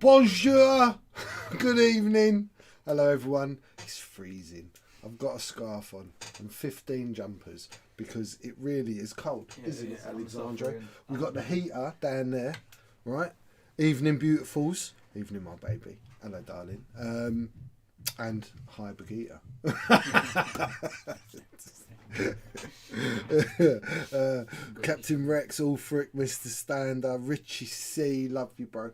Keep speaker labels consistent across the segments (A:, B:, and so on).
A: Bonjour. Good evening. Hello, everyone. It's freezing. I've got a scarf on and 15 jumpers because it really is cold, isn't it, Alexandra? We've got the heater down there, right? Evening, beautifuls. Evening, my baby. Hello, darling. And hi, Brigitte. Captain Rex, All Frick, Mr. Stander, Richie C, love you, bro.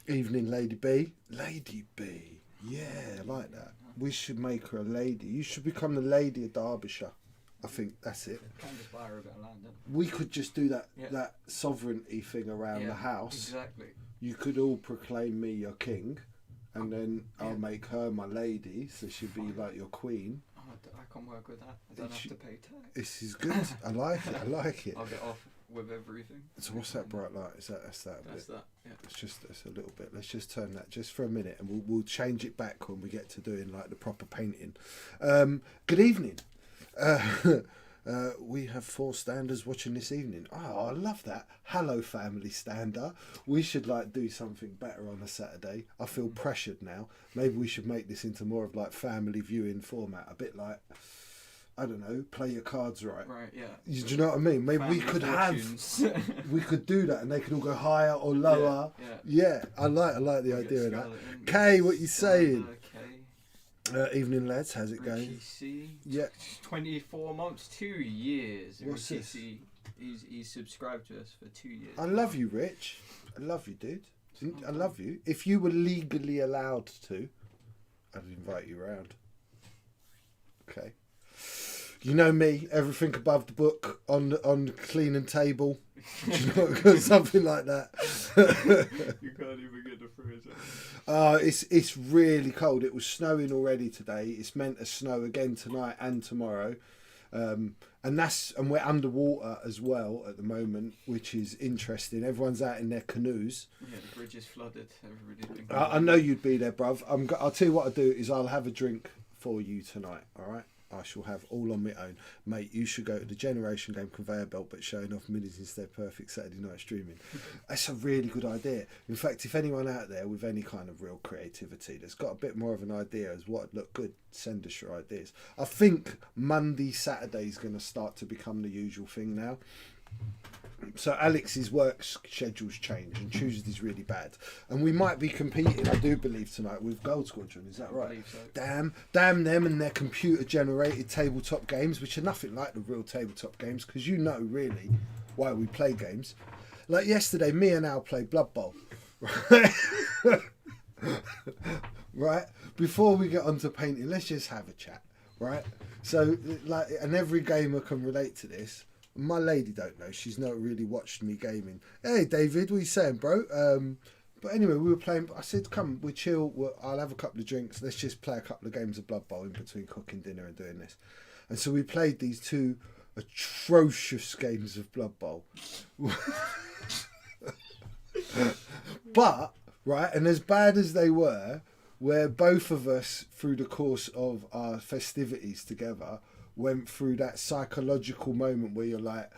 A: Evening, Lady B. Lady B, yeah, I like that. We should make her a lady. You should become the Lady of Derbyshire. I think that's it.
B: Can just buy her a bit of land,
A: we could just do that sovereignty thing around the house.
B: Exactly.
A: You could all proclaim me your king, and then I'll make her my lady, so she'll be like your queen.
B: Oh, I can work with that. I don't have to pay tax.
A: This is good. I like it. I like it.
B: I'll get off with everything.
A: So what's that bright light? That's that a bit?
B: That. Yeah.
A: It's a little bit. Let's just turn that just for a minute, and we'll change it back when we get to doing like the proper painting. Good evening. We have 4 standers watching this evening. Oh, I love that. Hello, family stander. We should like do something better on a Saturday. I feel pressured now. Maybe we should make this into more of like family viewing format. A bit like, I don't know, play your cards right.
B: Right, yeah.
A: Do you know what I mean? Maybe we could we could do that, and they could all go higher or lower. Yeah. I like the idea of that. Kay, what you saying? Evening, lads. How's it going?
B: C,
A: yeah.
B: 24 months, 2 years.
A: What's
B: Richie
A: this?
B: C, he's subscribed to us for 2 years.
A: I love you, Rich. I love you, dude. I love you. If you were legally allowed to, I'd invite you around. Okay. You know me, everything above the book on the cleaning table. Do you know, something like that.
B: You can't even get the phrase
A: out. It's really cold. It was snowing already today. It's meant to snow again tonight and tomorrow. And we're underwater as well at the moment, which is interesting. Everyone's out in their canoes.
B: Yeah, the bridge is flooded. Everybody's been
A: I know you'd be there, bruv. I'll tell you what I'll do is I'll have a drink for you tonight, all right? I shall have all on my own. Mate, you should go to the Generation Game conveyor belt, but showing off minis instead. Perfect Saturday night streaming. That's a really good idea. In fact, if anyone out there with any kind of real creativity that's got a bit more of an idea as what would look good, send us your ideas. I think Monday, Saturday is going to start to become the usual thing now. So Alex's work schedule's changed and Tuesday's really bad, and we might be competing, I do believe, tonight with Gold Squadron. Is that right?
B: I believe so.
A: Damn them and their computer generated tabletop games, which are nothing like the real tabletop games, because you know really why we play games. Like yesterday, me and Al played Blood Bowl, right? Right? Before we get on to painting, let's just have a chat, right? So like, and every gamer can relate to this. My lady don't know. She's not really watched me gaming. Hey, David, what are you saying, bro? But anyway, we were playing. I said, come, we'll chill. I'll have a couple of drinks. Let's just play a couple of games of Blood Bowl in between cooking dinner and doing this. And so we played these 2 atrocious games of Blood Bowl. But, right, and as bad as they were, where both of us, through the course of our festivities together, went through that psychological moment where you're like,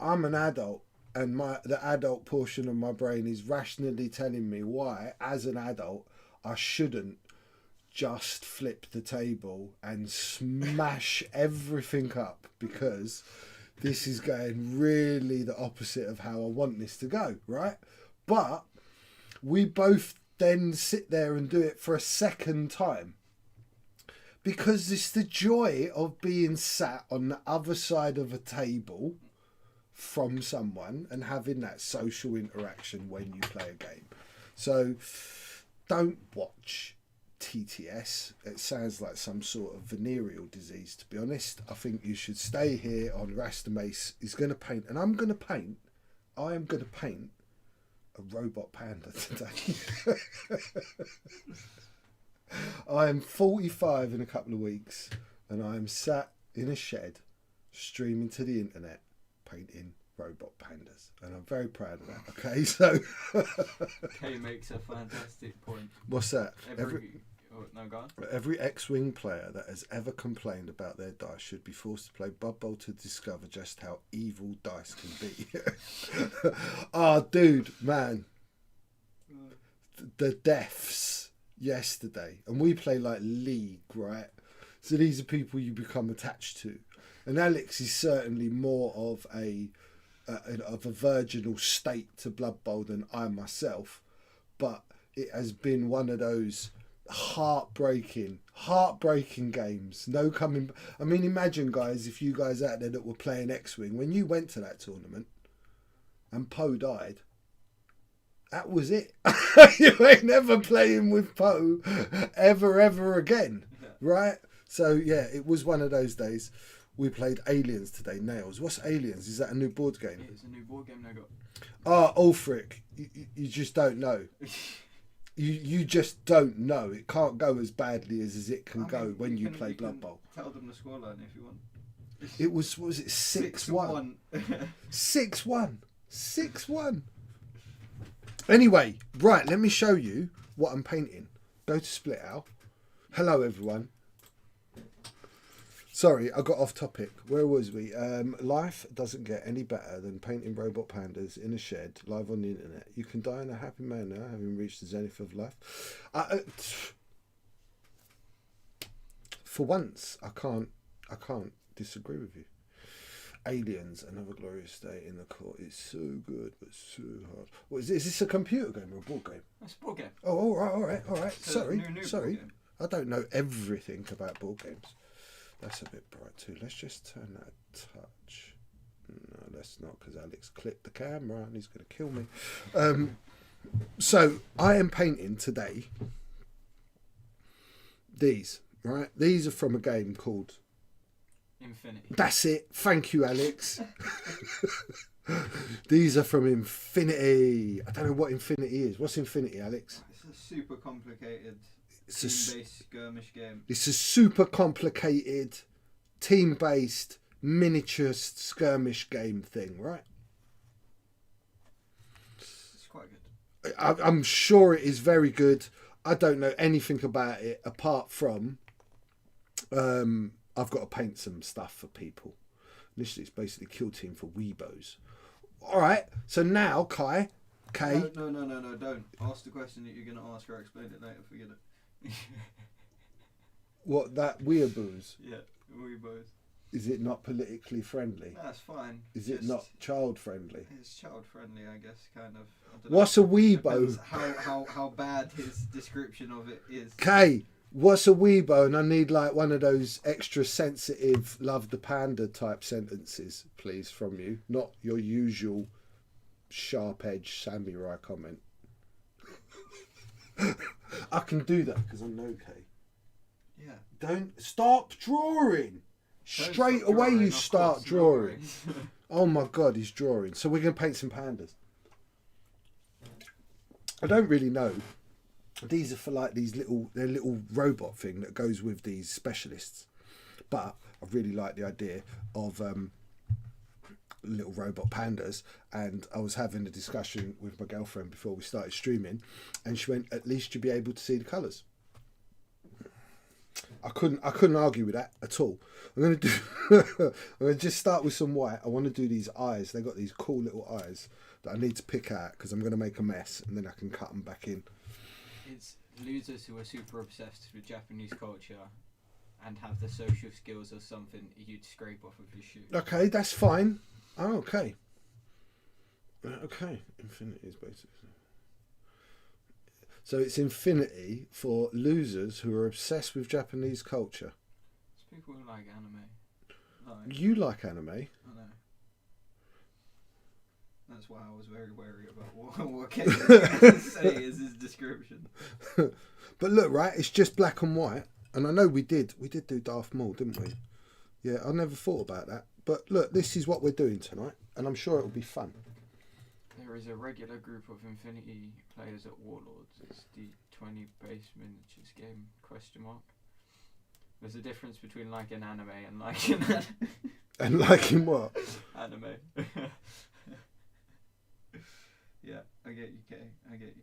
A: I'm an adult, and the adult portion of my brain is rationally telling me why, as an adult, I shouldn't just flip the table and smash everything up, because this is going really the opposite of how I want this to go, right? But we both then sit there and do it for a second time, because it's the joy of being sat on the other side of a table from someone and having that social interaction when you play a game. So don't watch TTS. It sounds like some sort of venereal disease, to be honest. I think you should stay here on Rasta Mace is going to paint, and I am going to paint a robot panda today. I am 45 in a couple of weeks, and I am sat in a shed streaming to the internet painting robot pandas, and I'm very proud of that. Okay, so
B: Kay makes a fantastic point.
A: What's that?
B: Oh, no, go on.
A: Every X-Wing player that has ever complained about their dice should be forced to play Blood Bowl to discover just how evil dice can be. Oh, dude, man. The deaths yesterday. And we play like League, right? So these are people you become attached to. And Alex is certainly more of a virginal state to Blood Bowl than I myself. But it has been one of those heartbreaking games. No coming. I mean, imagine, guys, if you guys out there that were playing X-Wing, when you went to that tournament and Poe died, that was it. You ain't never playing with Poe ever again, right? So yeah, it was one of those days. We played Aliens today. Nails. What's Aliens? Is that a new board game?
B: It's a new board game I got.
A: Oh, Ulfric, you just don't know. You just don't know. It can't go as badly as it can go when you play Blood Bowl.
B: Tell them the scoreline if you want.
A: It was, what was it, 6-1? 6-1. 6-1. Anyway, right, let me show you what I'm painting. Go to Split Out. Hello, everyone. Sorry, I got off topic. Where was we? Life doesn't get any better than painting robot pandas in a shed live on the internet. You can die in a happy manner, having reached the zenith of life. For once, I can't disagree with you. Aliens, another glorious day in the court. It's so good, but so hard. What is this? Is this a computer game or a board game?
B: It's a board game.
A: Oh, all right.
B: So
A: Sorry.
B: board game.
A: I don't know everything about board games. That's a bit bright too. Let's just turn that a touch. No, let's not, because Alex clicked the camera and he's going to kill me. So I am painting today these, right? These are from a game called
B: Infinity.
A: That's it. Thank you, Alex. These are from Infinity. I don't know what Infinity is. What's Infinity, Alex?
B: It's a super complicated team-based skirmish game.
A: It's a super complicated, team-based, miniature skirmish game thing, right?
B: It's quite good.
A: I'm sure it is very good. I don't know anything about it apart from I've got to paint some stuff for people. Initially, it's basically Kill Team for Weebos. All right, so now, Kai.
B: No, don't. Ask the question that you're going to ask or explain it later. Forget it.
A: What, that Weeaboos?
B: Yeah, Weebos.
A: Is it not politically friendly?
B: That's fine.
A: Is it not child friendly?
B: It's child friendly, I guess, kind of. I don't
A: What's
B: know.
A: a Weebo?
B: How bad his description of it is.
A: Kay, what's a Weebo? And I need like one of those extra sensitive love the panda type sentences, please, from you. Not your usual sharp edge samurai comment. I can do that because I know Kay.
B: Yeah.
A: Don't stop drawing. Straight away you start drawing. Oh my god, he's drawing. So we're going to paint some pandas. I don't really know. These are for like their little robot thing that goes with these specialists. But I really like the idea of little robot pandas, and I was having a discussion with my girlfriend before we started streaming, and she went, at least you'll be able to see the colours. I couldn't argue with that at all. I'm gonna just start with some white. I want to do these eyes. They got these cool little eyes that I need to pick out because I'm gonna make a mess, and then I can cut them back in.
B: It's losers who are super obsessed with Japanese culture and have the social skills of something you'd scrape off of your shoe.
A: Okay, that's fine. Oh, okay. Okay, Infinity is basically. So it's Infinity for losers who are obsessed with Japanese culture.
B: It's people who like anime. Like,
A: You like anime?
B: I know. That's why I was very wary about what Kevin was going to say as his description.
A: But look, right, it's just black and white. And I know we did do Darth Maul, didn't we? Yeah, I never thought about that. But look, this is what we're doing tonight, and I'm sure it'll be fun.
B: There is a regular group of Infinity players at Warlords. It's the 20 base miniatures game, ? There's a difference between liking anime and liking
A: And liking what?
B: anime. Yeah, I get you, Kay. I get you.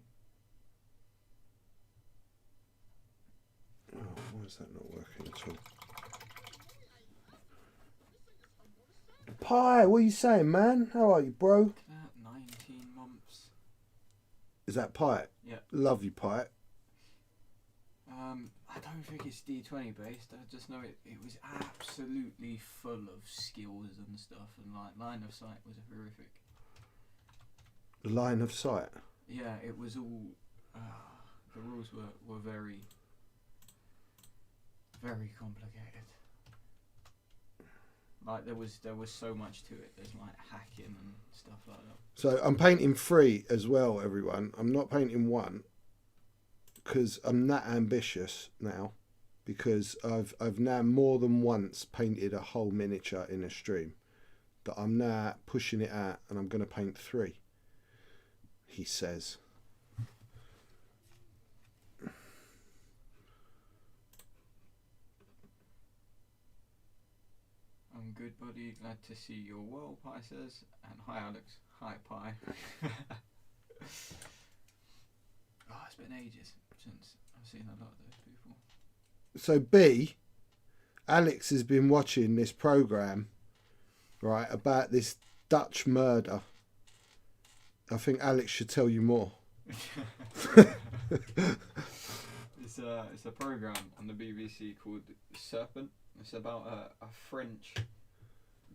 A: is that not working at all? Pie, what are you saying, man? How are you, bro?
B: 19 months.
A: Is that Pie?
B: Yeah.
A: Love you, Pie.
B: I don't think it's D20 based. I just know it was absolutely full of skills and stuff, and like line of sight was horrific.
A: Line of sight?
B: Yeah, it was all. The rules were very, very complicated. Like there was so much to it. There's like hacking and stuff like that.
A: So I'm painting 3 as well, everyone. I'm not painting 1 because I'm that ambitious now, because I've now more than once painted a whole miniature in a stream, that I'm now pushing it out and I'm going to paint 3, he says.
B: I'm good, buddy. Glad to see you well, Pi says. And hi, Alex. Hi, Pi. Oh, it's been ages since I've seen a lot of those people.
A: So B, Alex has been watching this program, right, about this Dutch murder. I think Alex should tell you more.
B: It's a program on the BBC called Serpent. It's about a French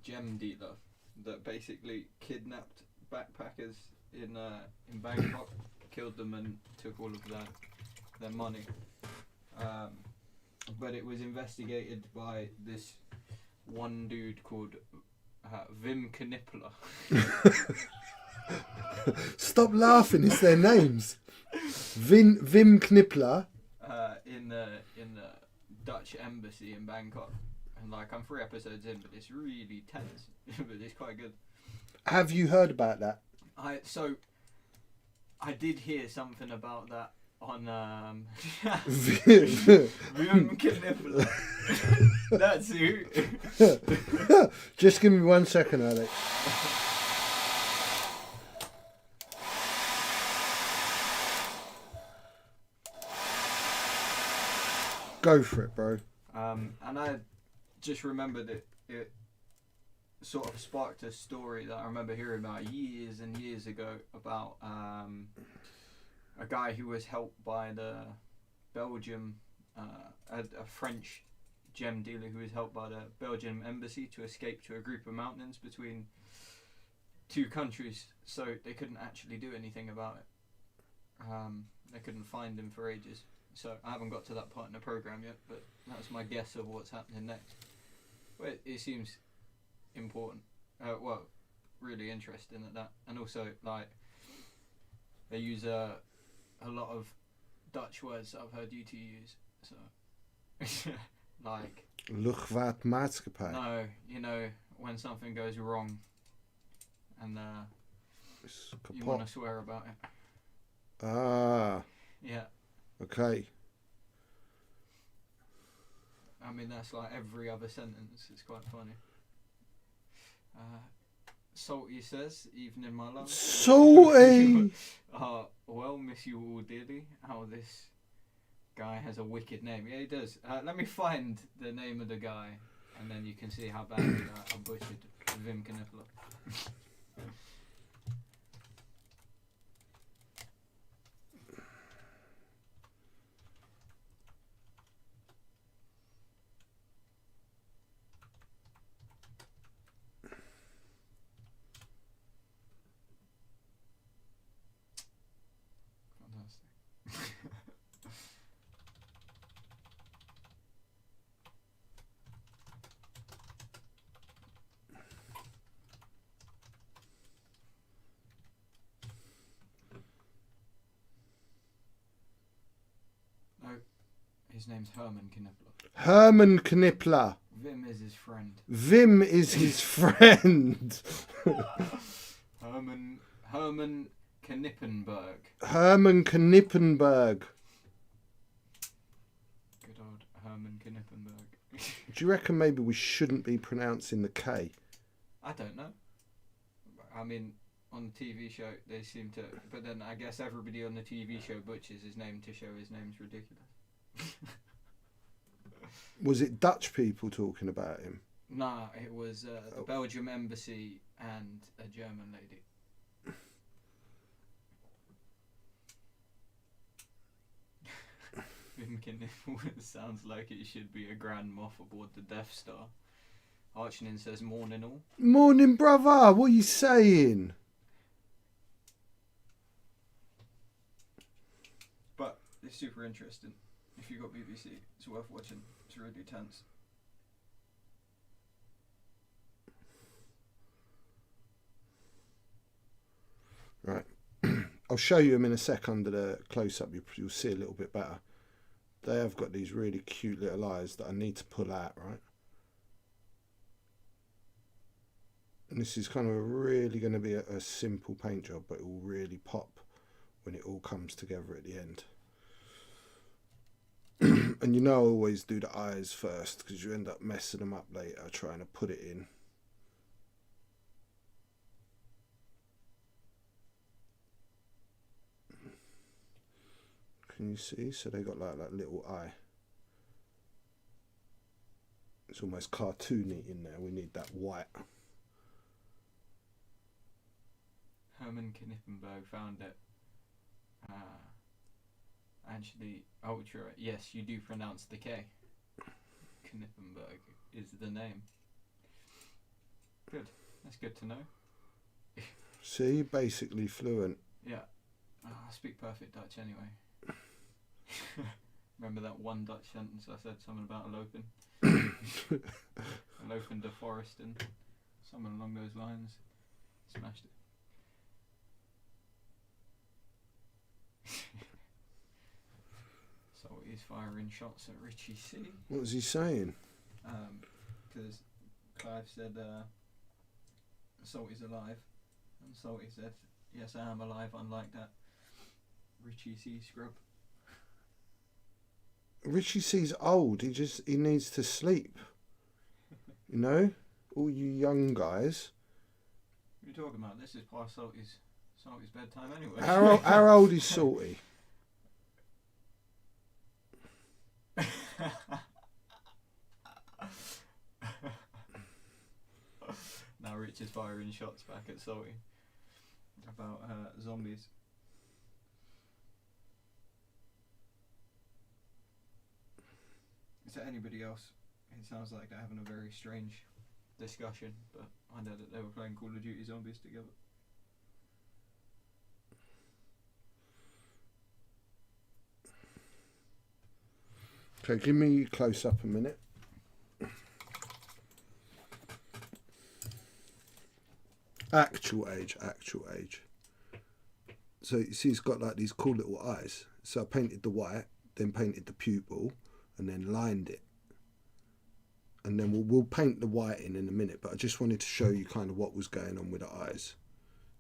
B: gem dealer that basically kidnapped backpackers in Bangkok, killed them and took all of their money. But it was investigated by this one dude called Wim Knipler.
A: Stop laughing, it's their names. Wim Knipler.
B: In the Dutch embassy in Bangkok. And like I'm 3 episodes in, but it's really tense. But it's quite good.
A: Have you heard about that?
B: I did hear something about that on Wim Knipler. That's who.
A: Just give me 1 second, Alex. Go for it, bro.
B: And I just remembered it sort of sparked a story that I remember hearing about years and years ago about a guy who was helped by the Belgium, a French gem dealer who was helped by the Belgian embassy to escape to a group of mountains between 2 countries, so they couldn't actually do anything about it. They couldn't find him for ages. So I haven't got to that part in the program yet, but that's my guess of what's happening next. But it seems important. Well, really interesting at that, and also like they use a lot of Dutch words that I've heard you two use. So like
A: Luchtvaartmaatschappij.
B: no, you know when something goes wrong, and you want to swear about it.
A: Ah.
B: Yeah.
A: Okay.
B: I mean, that's like every other sentence. It's quite funny. Salty says, evening, my love.
A: Salty!
B: Well, miss you all dearly. How this guy has a wicked name. Yeah, he does. Let me find the name of the guy, and then you can see how badly I butchered Wim Knipler. His name's Herman Knipler.
A: Herman Knipler.
B: Wim is his friend.
A: Wim is his friend.
B: Herman Knippenberg.
A: Herman Knippenberg.
B: Good old Herman Knippenberg.
A: Do you reckon maybe we shouldn't be pronouncing the K?
B: I don't know. I mean, on the TV show, they seem to... But then I guess everybody on the TV show butchers his name to show his name's ridiculous.
A: Was it Dutch people talking about him?
B: Nah, it was the Belgium embassy and a German lady. Vimkin sounds like it should be a Grand Moff aboard the Death Star. Archinin says morning all.
A: Morning, brother. What are you saying?
B: But it's super interesting. If you got BBC, it's worth watching. It's really tense.
A: Right. I'll show you them in a sec under the close-up. You'll see a little bit better. They have got these really cute little eyes that I need to pull out, right? And this is kind of really going to be a simple paint job, but it will really pop when it all comes together at the end. And you know I always do the eyes first because you end up messing them up later trying to put it in. Can you see? So they got like that little eye. It's almost cartoony in there. We need that white.
B: Herman Knippenberg found it. Actually, ultra. Yes, you do pronounce the K. Knippenberg is the name. Good. That's good to know.
A: See, basically fluent.
B: Yeah. I speak perfect Dutch anyway. Remember that one Dutch sentence I said something about eloping? Eloping de Forestin. Something along those lines. Smashed it. So he's firing shots at Richie C.
A: What was he saying?
B: Because Clive said Salty's alive, and Salty said, "Yes, I am alive, unlike that Richie C scrub."
A: Richie C's old. He needs to sleep. You know, all you young guys.
B: What are you talking about? This is past Salty's bedtime anyway.
A: How old is Salty?
B: Now Rich is firing shots back at Salty about zombies. To anybody else, it sounds like they're having a very strange discussion, but I know that they were playing Call of Duty Zombies together.
A: Okay, give me close up a minute. Actual age. So you see, it's got like these cool little eyes. So I painted the white, then painted the pupil, and then lined it. And then we'll paint the white in a minute, but I just wanted to show you kind of what was going on with the eyes,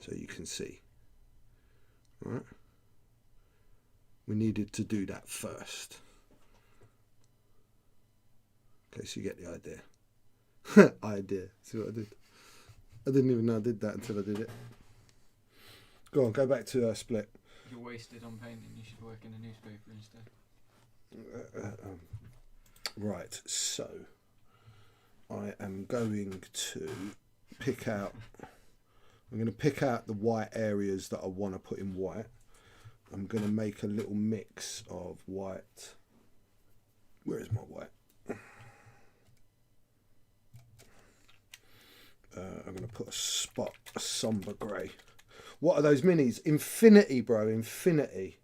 A: so you can see. All right. We needed to do that first. Okay, so you get the idea. Idea. See what I did? I didn't even know I did that until I did it. Go on, go back to Split.
B: You're wasted on painting. You should work in a newspaper instead.
A: Right, so I am going to pick out. I'm going to pick out the white areas that I want to put in white. I'm going to make a little mix of white. Where is my white? I'm going to put a somber grey. What are those minis? Infinity, bro. Infinity.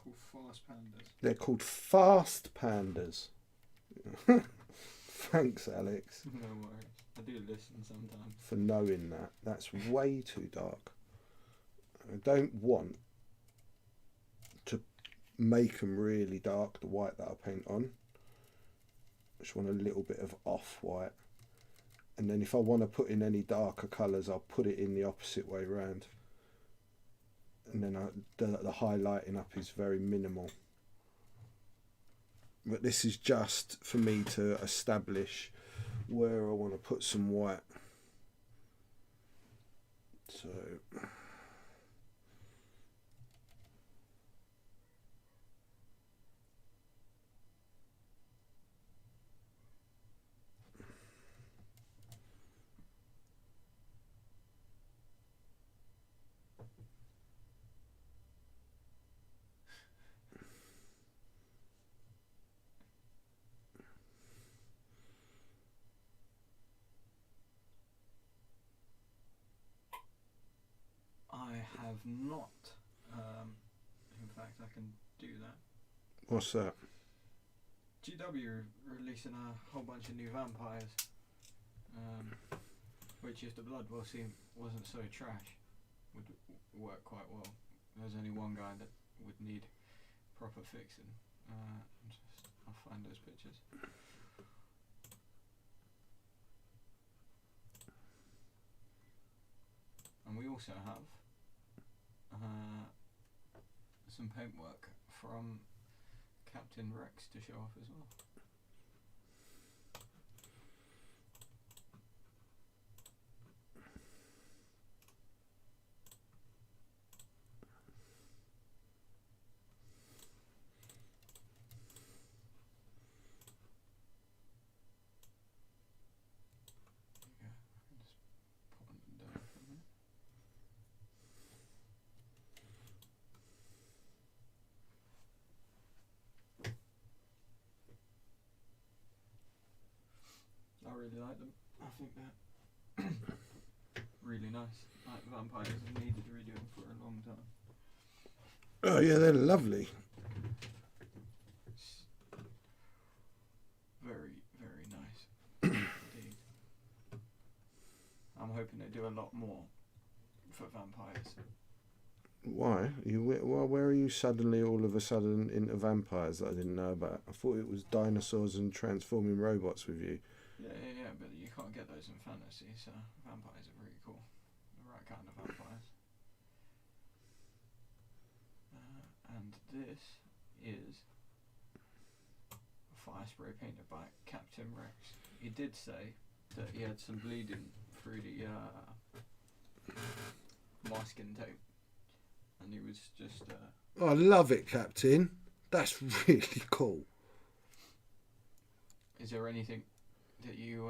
B: Called Fast Pandas.
A: They're called Fast Pandas. Thanks, Alex.
B: No worries. I do listen sometimes.
A: For knowing that. That's way too dark. I don't want to make them really dark, the white that I paint on. I just want a little bit of off-white. And then if I want to put in any darker colours, I'll put it in the opposite way round. And then the highlighting up is very minimal. But this is just for me to establish where I want to put some white. So
B: have not. In fact, I can do that.
A: What's that?
B: GW releasing a whole bunch of new vampires, which if the blood bowl scene wasn't so trash, would work quite well. There's only one guy that would need proper fixing. I'll find those pictures. And we also have some paintwork from Captain Rex to show off as well. I really like them. I think they're really nice. Like vampires have needed redoing for a long time.
A: Oh yeah, they're lovely.
B: It's very, very nice indeed. I'm hoping they do a lot more for vampires.
A: Why? Where are you suddenly all of a sudden into vampires that I didn't know about? I thought it was dinosaurs and transforming robots with you.
B: Yeah, but you can't get those in fantasy, so vampires are pretty cool. The right kind of vampires. And this is a fire spray painted by Captain Rex. He did say that he had some bleeding through the masking tape, and he was just...
A: I love it, Captain. That's really cool.
B: Is there anything that you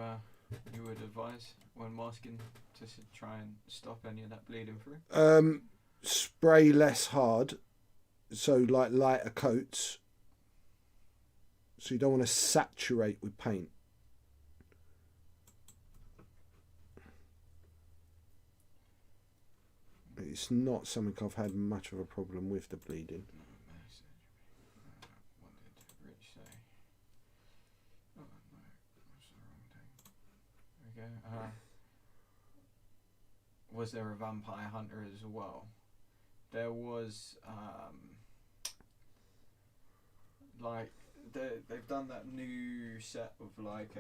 B: would advise when masking to try and stop any of that bleeding through?
A: Spray less hard, so like lighter coats. So you don't want to saturate with paint. It's not something I've had much of a problem with, the bleeding.
B: What did Rich say? Oh no, that's the wrong thing. There we go. Was there a vampire hunter as well? There was, like, they've done that new set of, like,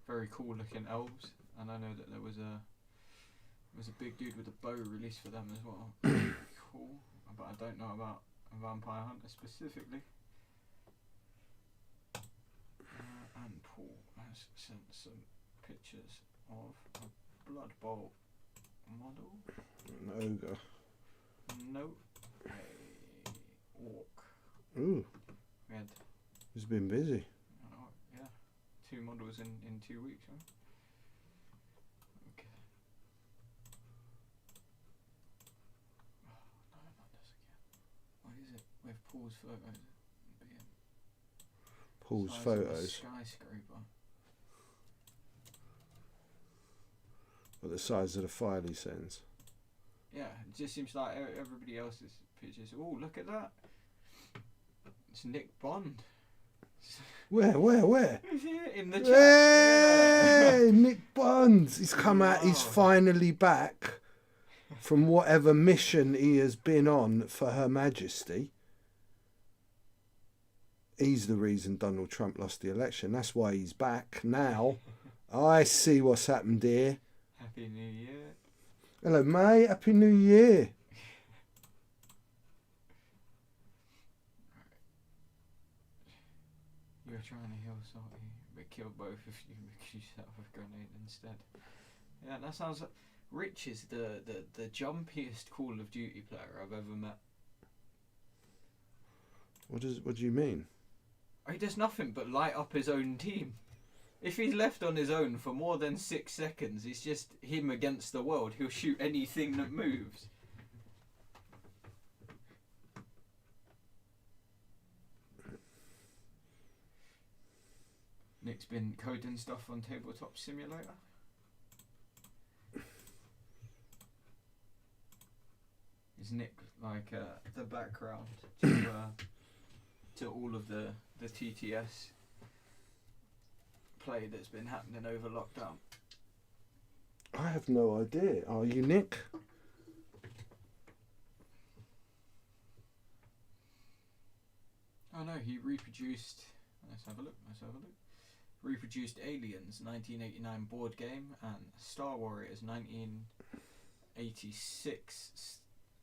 B: very cool looking elves, and I know that there was a big dude with a bow released for them as well. Cool, but I don't know about a vampire hunter specifically. And Paul has sent some pictures of a Blood Bowl model.
A: An ogre.
B: No, a orc.
A: Ooh,
B: We had,
A: he's been busy.
B: yeah, 2 models in 2 weeks, huh? Okay. Oh, no, not this again. What is it? With Paul's photos. Being
A: Paul's
B: size of a
A: photos.
B: skyscraper.
A: Or the size of the file he sends.
B: Yeah, it just seems like everybody else's pictures. Oh, look at that. It's Nick Bond.
A: Where?
B: In the chat.
A: Hey,
B: Yeah.
A: Nick Bonds. He's come out. He's
B: Wow.
A: finally back from whatever mission he has been on for Her Majesty. He's the reason Donald Trump lost the election. That's why he's back now. I see what's happened here.
B: Happy New Year.
A: Hello, mate. Happy New Year.
B: You were trying to heal Salty, but killed both of you because you set off a grenade instead. Yeah, that sounds like... Rich is the jumpiest Call of Duty player I've ever met.
A: What do you mean?
B: He does nothing but light up his own team. If he's left on his own for more than 6 seconds, it's just him against the world. He'll shoot anything that moves. Nick's been coding stuff on Tabletop Simulator. Nick like the background to all of the TTS play that's been happening over lockdown?
A: I have no idea. Are you, Nick?
B: Oh no, he reproduced. Let's have a look. Reproduced Aliens 1989 board game and Star Warriors 1986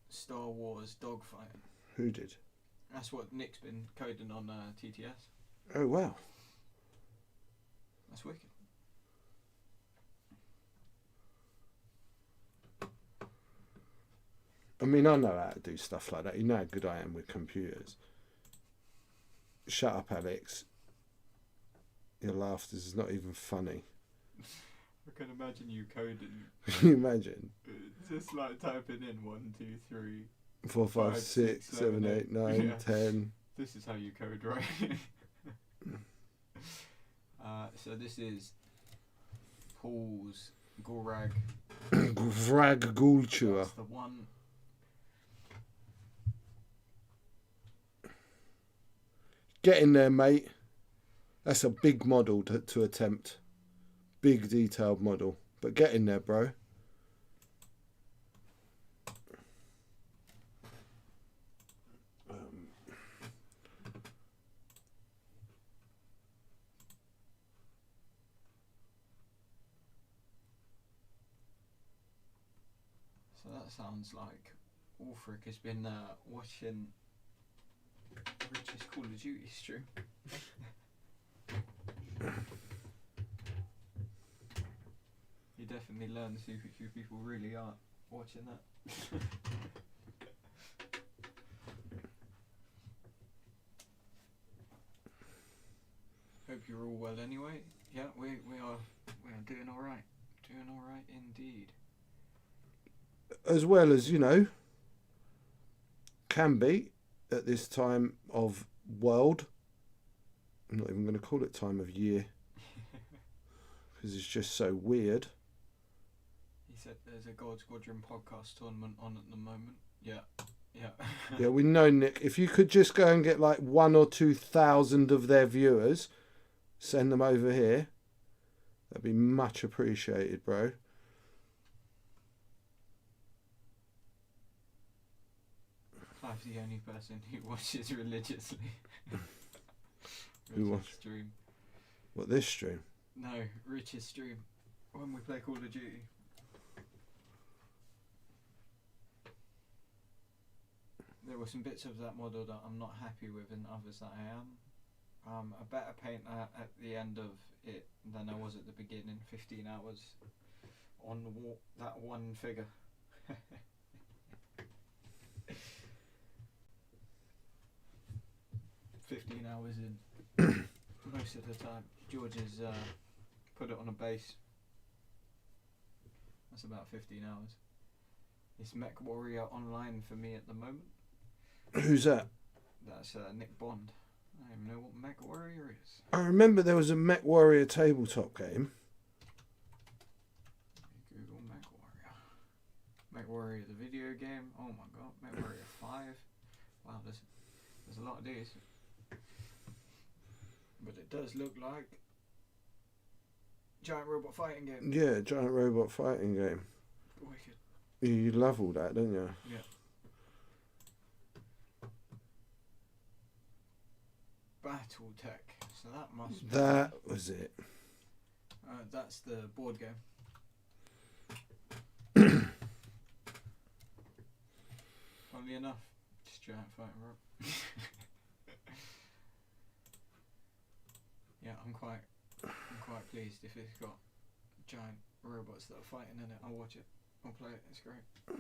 B: Star Wars dogfighting.
A: Who did?
B: That's what Nick's been coding on TTS.
A: Oh wow.
B: That's wicked.
A: I mean, I know how to do stuff like that. You know how good I am with computers. Shut up, Alex. Your laughter is not even funny.
B: I can imagine you coding.
A: Can you imagine?
B: Just like typing in 1, 2, 3,
A: 4, 5, 6, 7, 8, 9,
B: yeah.
A: 10.
B: This is how you code, right? So this is Paul's Gorag.
A: Vrag Gulchua.
B: That's the one.
A: Get in there, mate. That's a big model to attempt. Big detailed model. But get in there, bro.
B: So that sounds like Ulfric has been watching Rich's Call of Duty stream. He definitely learns who people really are watching that. Hope you're all well anyway. Yeah, we are doing alright. Doing alright indeed.
A: As well as, you know, can be at this time of world. I'm not even going to call it time of year. Because it's just so weird.
B: He said there's a God Squadron podcast tournament on at the moment. Yeah.
A: Yeah, we know, Nick. If you could just go and get like 1,000 or 2,000 of their viewers, send them over here. That'd be much appreciated, bro.
B: Clive's the only person who watches religiously.
A: Who watches?
B: Stream.
A: What, this stream?
B: No, Rich's stream. When we play Call of Duty. There were some bits of that model that I'm not happy with and others that I am. A better painter at the end of it than I was at the beginning. 15 hours on that one figure. 15 hours in. Most of the time. George has put it on a base. That's about 15 hours. It's Mech Warrior Online for me at the moment.
A: Who's that?
B: That's Nick Bond. I don't even know what Mech Warrior is.
A: I remember there was a Mech Warrior tabletop game.
B: Google Mech Warrior. Mech Warrior the video game. Oh my god. Mech Warrior 5. Wow, there's a lot of these. But it does look like giant robot fighting game.
A: Yeah, giant robot fighting game.
B: Wicked.
A: You love all that, don't you?
B: Yeah. Battletech. So that must be...
A: That was it.
B: That's the board game. Funnily enough, just giant fighting robot. Yeah, I'm quite pleased if it's got giant robots that are fighting in it. I'll watch it. I'll play it. It's great. There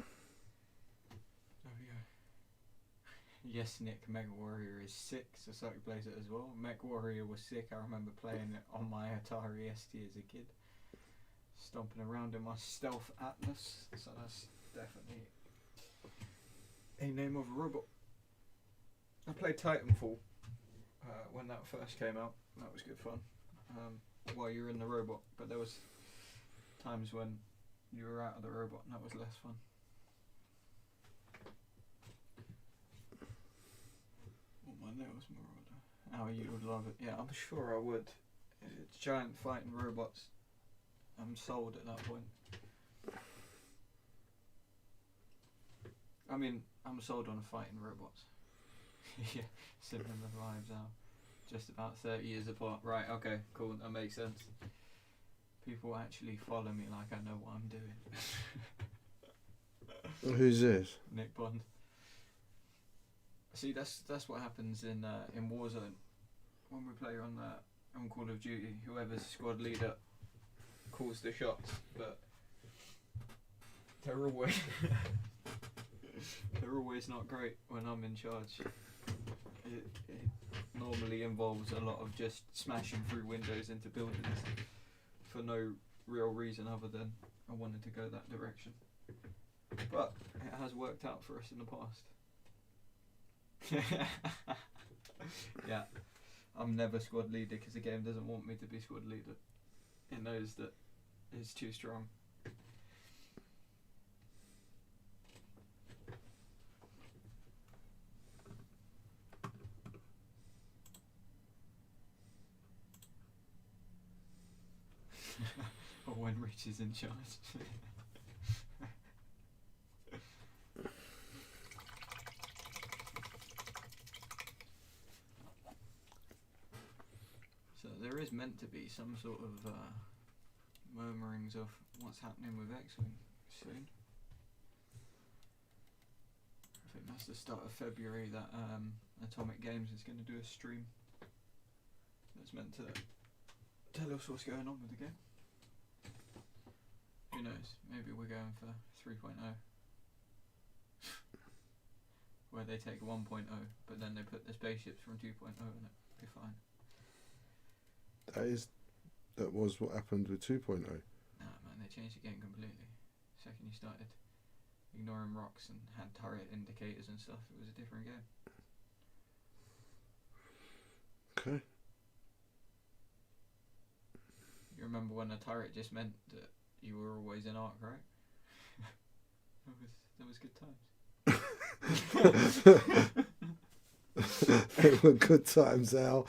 B: we go. Yes, Nick, Mech Warrior is sick. Society plays it as well. Mech Warrior was sick. I remember playing it on my Atari ST as a kid. Stomping around in my Stealth Atlas. So that's definitely a name of a robot. I played Titanfall when that first came out. That was good fun. While you were in the robot, but there was times when you were out of the robot and that was less fun. Chaos Marauder. Oh, you would love it. Yeah, I'm sure I would. If it's giant fighting robots, I'm sold at that point. I mean, I'm sold on fighting robots. Yeah, similar vibes now. Just about 30 years apart. Right, okay, cool, that makes sense. People actually follow me like I know what I'm doing.
A: Who's this?
B: Nick Bond. See, that's what happens in Warzone. When we play on Call of Duty, whoever's squad leader calls the shots, but they're always they're always not great when I'm in charge. It normally involves a lot of just smashing through windows into buildings for no real reason other than I wanted to go that direction. But it has worked out for us in the past. Yeah, I'm never squad leader because the game doesn't want me to be squad leader. It knows that it's too strong. Or when Rich is in charge. So there is meant to be some sort of murmurings of what's happening with X-Wing soon. I think that's the start of February that Atomic Games is going to do a stream that's meant to tell us what's going on with the game. Who knows? Maybe we're going for 3.0. Where they take 1.0, but then they put the spaceships from 2.0 in it. Be fine.
A: That was what happened with 2.0.
B: Nah, man, they changed the game completely. The second you started ignoring rocks and had turret indicators and stuff, it was a different game.
A: Okay.
B: You remember when a turret just meant that you were always in arc, right? that was good times.
A: They were good times, Al.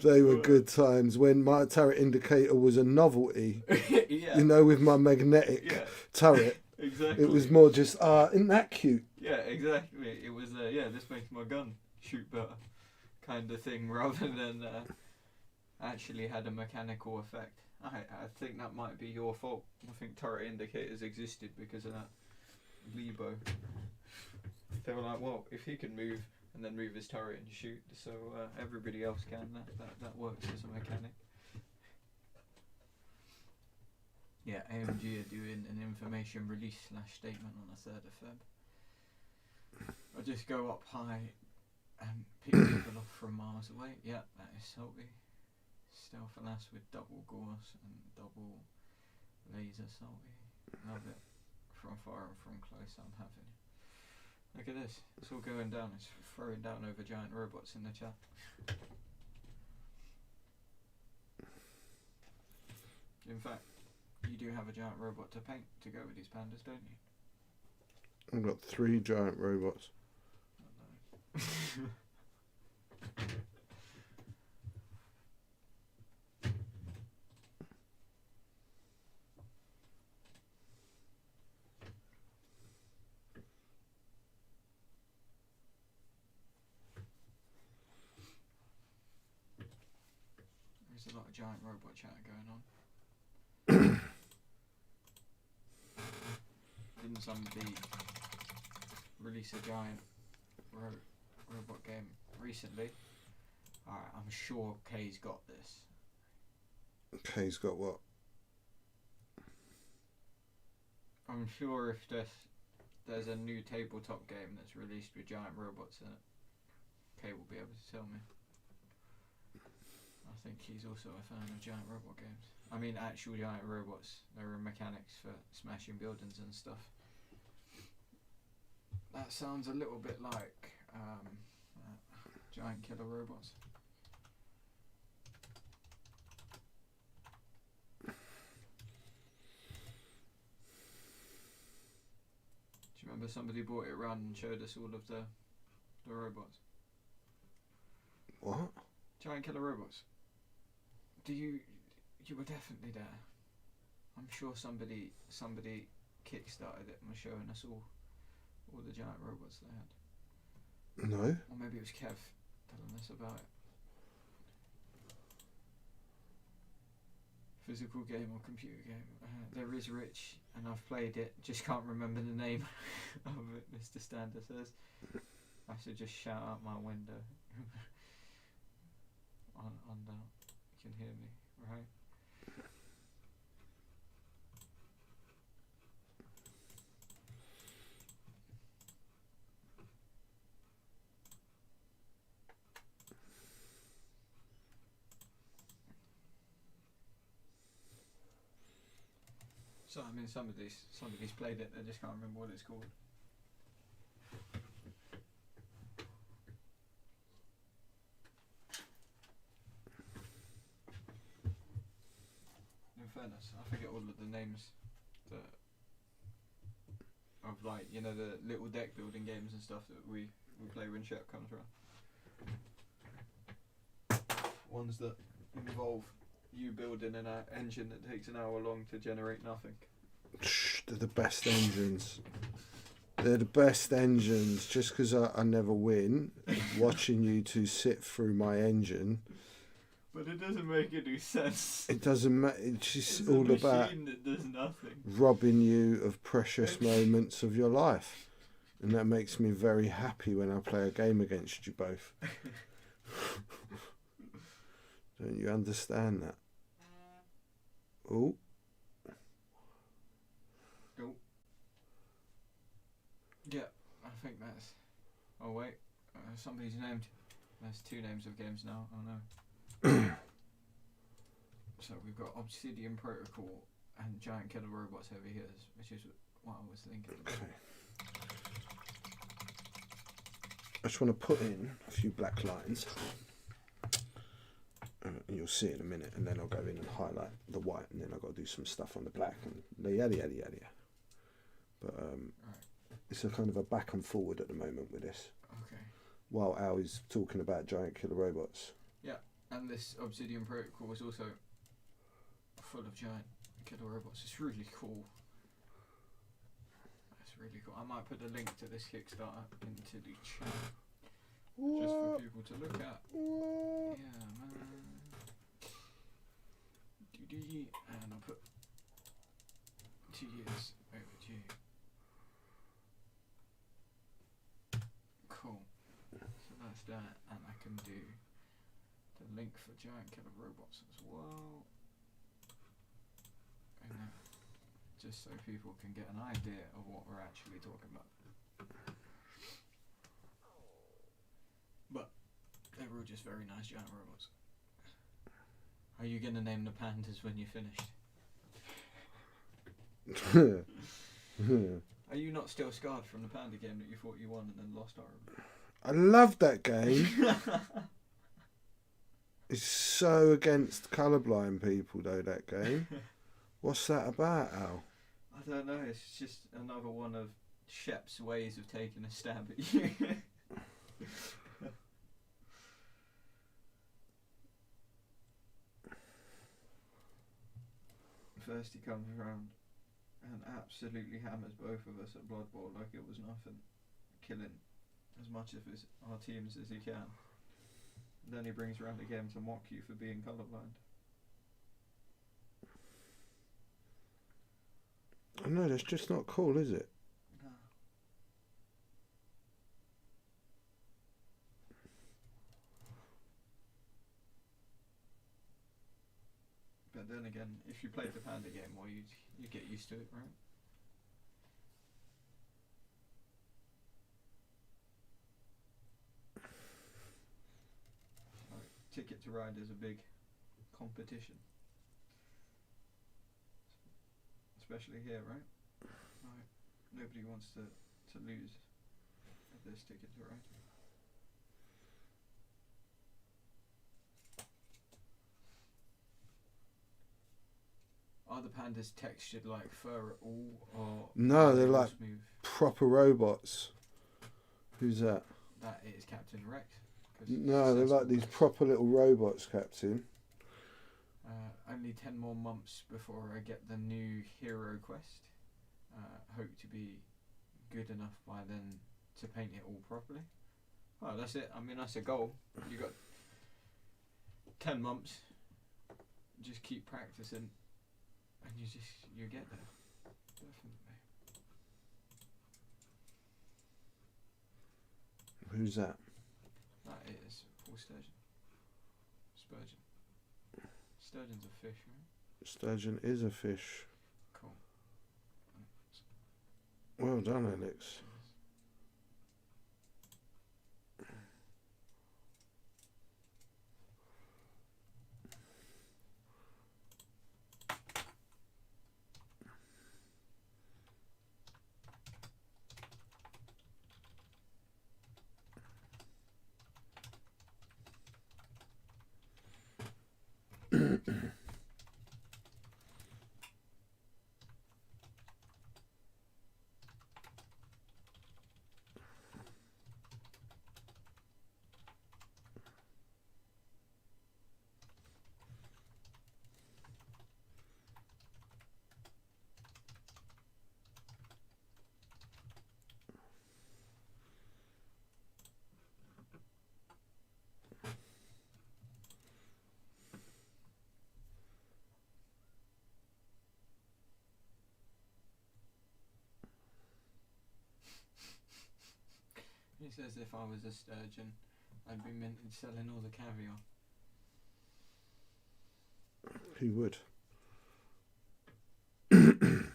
A: They were good times when my turret indicator was a novelty.
B: Yeah.
A: You know, with my magnetic turret.
B: Exactly.
A: It was more just, isn't that cute?
B: Yeah, exactly. It was, this makes my gun shoot better kind of thing rather than actually had a mechanical effect. I think that might be your fault. I think turret indicators existed because of that Lebo. They were like, well, if he can move and then move his turret and shoot, so everybody else can. That works as a mechanic. Yeah, AMG are doing an information release / statement on the 3rd of Feb. I just go up high and pick people off from miles away. Yeah, that is salty. Stealth Alas with double Gorse and double laser salty. Love it. From far and from close, I'm having it. Look at this. It's all going down. It's throwing down over giant robots in the chat. In fact, you do have a giant robot to paint to go with these pandas, don't you?
A: I've got 3 giant robots.
B: I know. There's a lot of giant robot chat going on. Didn't somebody release a giant robot game recently? Alright, I'm sure Kay's got this.
A: Kay's got what?
B: I'm sure if there's a new tabletop game that's released with giant robots in it, Kay will be able to tell me. I think he's also a fan of giant robot games. I mean actual giant robots. There are mechanics for smashing buildings and stuff. That sounds a little bit like giant killer robots. Do you remember somebody brought it around and showed us all of the robots?
A: What?
B: Giant Killer Robots. You were definitely there. I'm sure somebody kickstarted it and was showing us all the giant robots they had.
A: No.
B: Or maybe it was Kev telling us about it. Physical game or computer game. There is Rich, and I've played it. Just can't remember the name of it. Mr. Stander says. I should just shout out my window. on down. You can hear me, right? So I mean, somebody's played it. They just can't remember what it's called. In fairness, I forget all of the names of like, you know, the little deck building games and stuff that we play when Shep comes around. Ones that involve you building an engine that takes an hour long to generate nothing.
A: They're the best engines. They're the best engines. Just because I never win, watching you two sit through my engine.
B: But it doesn't make any sense.
A: It doesn't matter. It's just
B: It's
A: all
B: a
A: about
B: machine that does nothing.
A: robbing you of precious moments of your life. And that makes me very happy when I play a game against you both. Don't you understand that? Oh.
B: Oh. Yeah, I think that's... Oh wait, somebody's named. There's 2 names of games now, oh no. So we've got Obsidian Protocol and Giant Killer Robots over here, which is what I was thinking.
A: Okay. I just want to put in a few black lines. And you'll see in a minute, and then I'll go in and highlight the white, and then I've got to do some stuff on the black, and yada yada yada. But
B: Right.
A: it's a kind of a back and forward at the moment with this.
B: Okay.
A: While Al is talking about Giant Killer Robots.
B: Yeah, and this Obsidian Protocol is also full of giant killer robots. It's really cool. That's really cool. I might put a link to this Kickstarter into the chat. Just for people to look at. Yeah, man. And I'll put 2 years overdue. Cool. So that's that, and I can do the link for Giant Killer Robots as well. And just so people can get an idea of what we're actually talking about. But they were all just very nice giant robots. Are you going to name the pandas when you're finished? Are you not still scarred from the panda game that you thought you won and then lost horribly?
A: I love that game. It's so against colourblind people, though, that game. What's that about, Al?
B: I don't know, it's just another one of Shep's ways of taking a stab at you. First he comes around and absolutely hammers both of us at Blood Bowl like it was nothing, killing as much of our teams as he can. Then he brings around a game to mock you for being colourblind.
A: I know, that's just not cool, is it?
B: No. But then again, if you played the panda game more, you get used to it, right? Like, Ticket to Ride is a big competition. Especially here, right? Like, nobody wants to lose at this Ticket to Ride. Are the pandas textured like fur at all, or
A: No, they're
B: all
A: like
B: smooth?
A: proper robots. Who's that?
B: That is Captain Rex.
A: No, they're like these proper little robots, Captain.
B: Only 10 more months before I get the new hero quest. Hope to be good enough by then to paint it all properly. Well, that's it. I mean, that's a goal. You got 10 months. Just keep practicing, and you get there. Definitely.
A: Who's that?
B: That is Paul Sturgeon. Spurgeon. Sturgeon's a fish, right?
A: Sturgeon is a fish.
B: Cool.
A: Well done, Alex.
B: He says if I was a sturgeon, I'd be minted selling all the caviar.
A: He would. And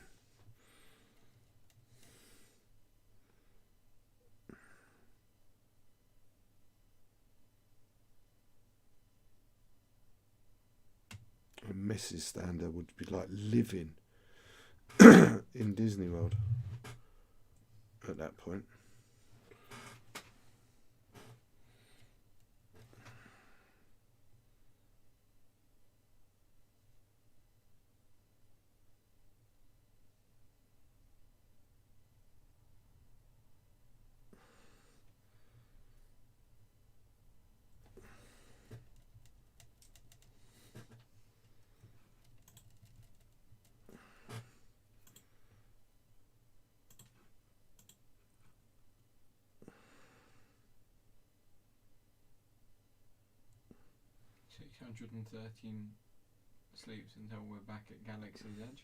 A: Mrs. Stander would be like living in Disney World at that point.
B: $613 sleeps until we're back at Galaxy's Edge.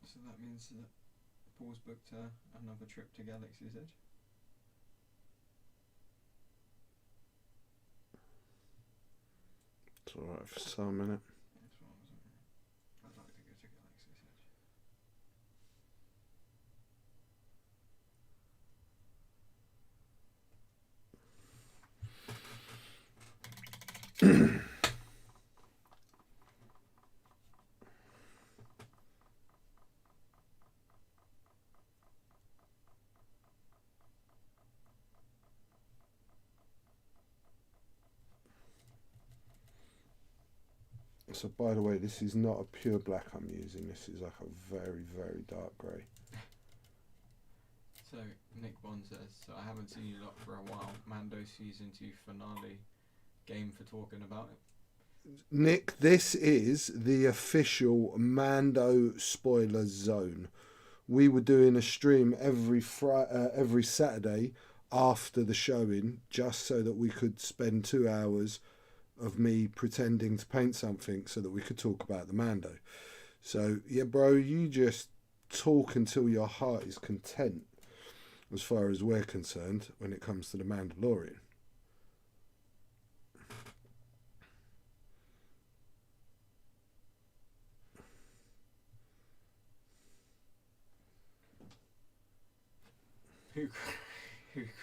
B: So that means that Paul's booked another trip to Galaxy's Edge.
A: It's alright for some minute.
B: That's what I was wondering. I'd like to go to Galaxy's Edge.
A: So, by the way, this is not a pure black I'm using. This is like a very, very dark grey.
B: So Nick Bond says, so I haven't seen you lot for a while. Mando season 2 finale. Game for talking about it.
A: Nick, this is the official Mando spoiler zone. We were doing a stream every Saturday after the showing, just so that we could spend 2 hours of me pretending to paint something so that we could talk about the Mando. So, yeah, bro, you just talk until your heart is content, as far as we're concerned, when it comes to the Mandalorian.
B: Who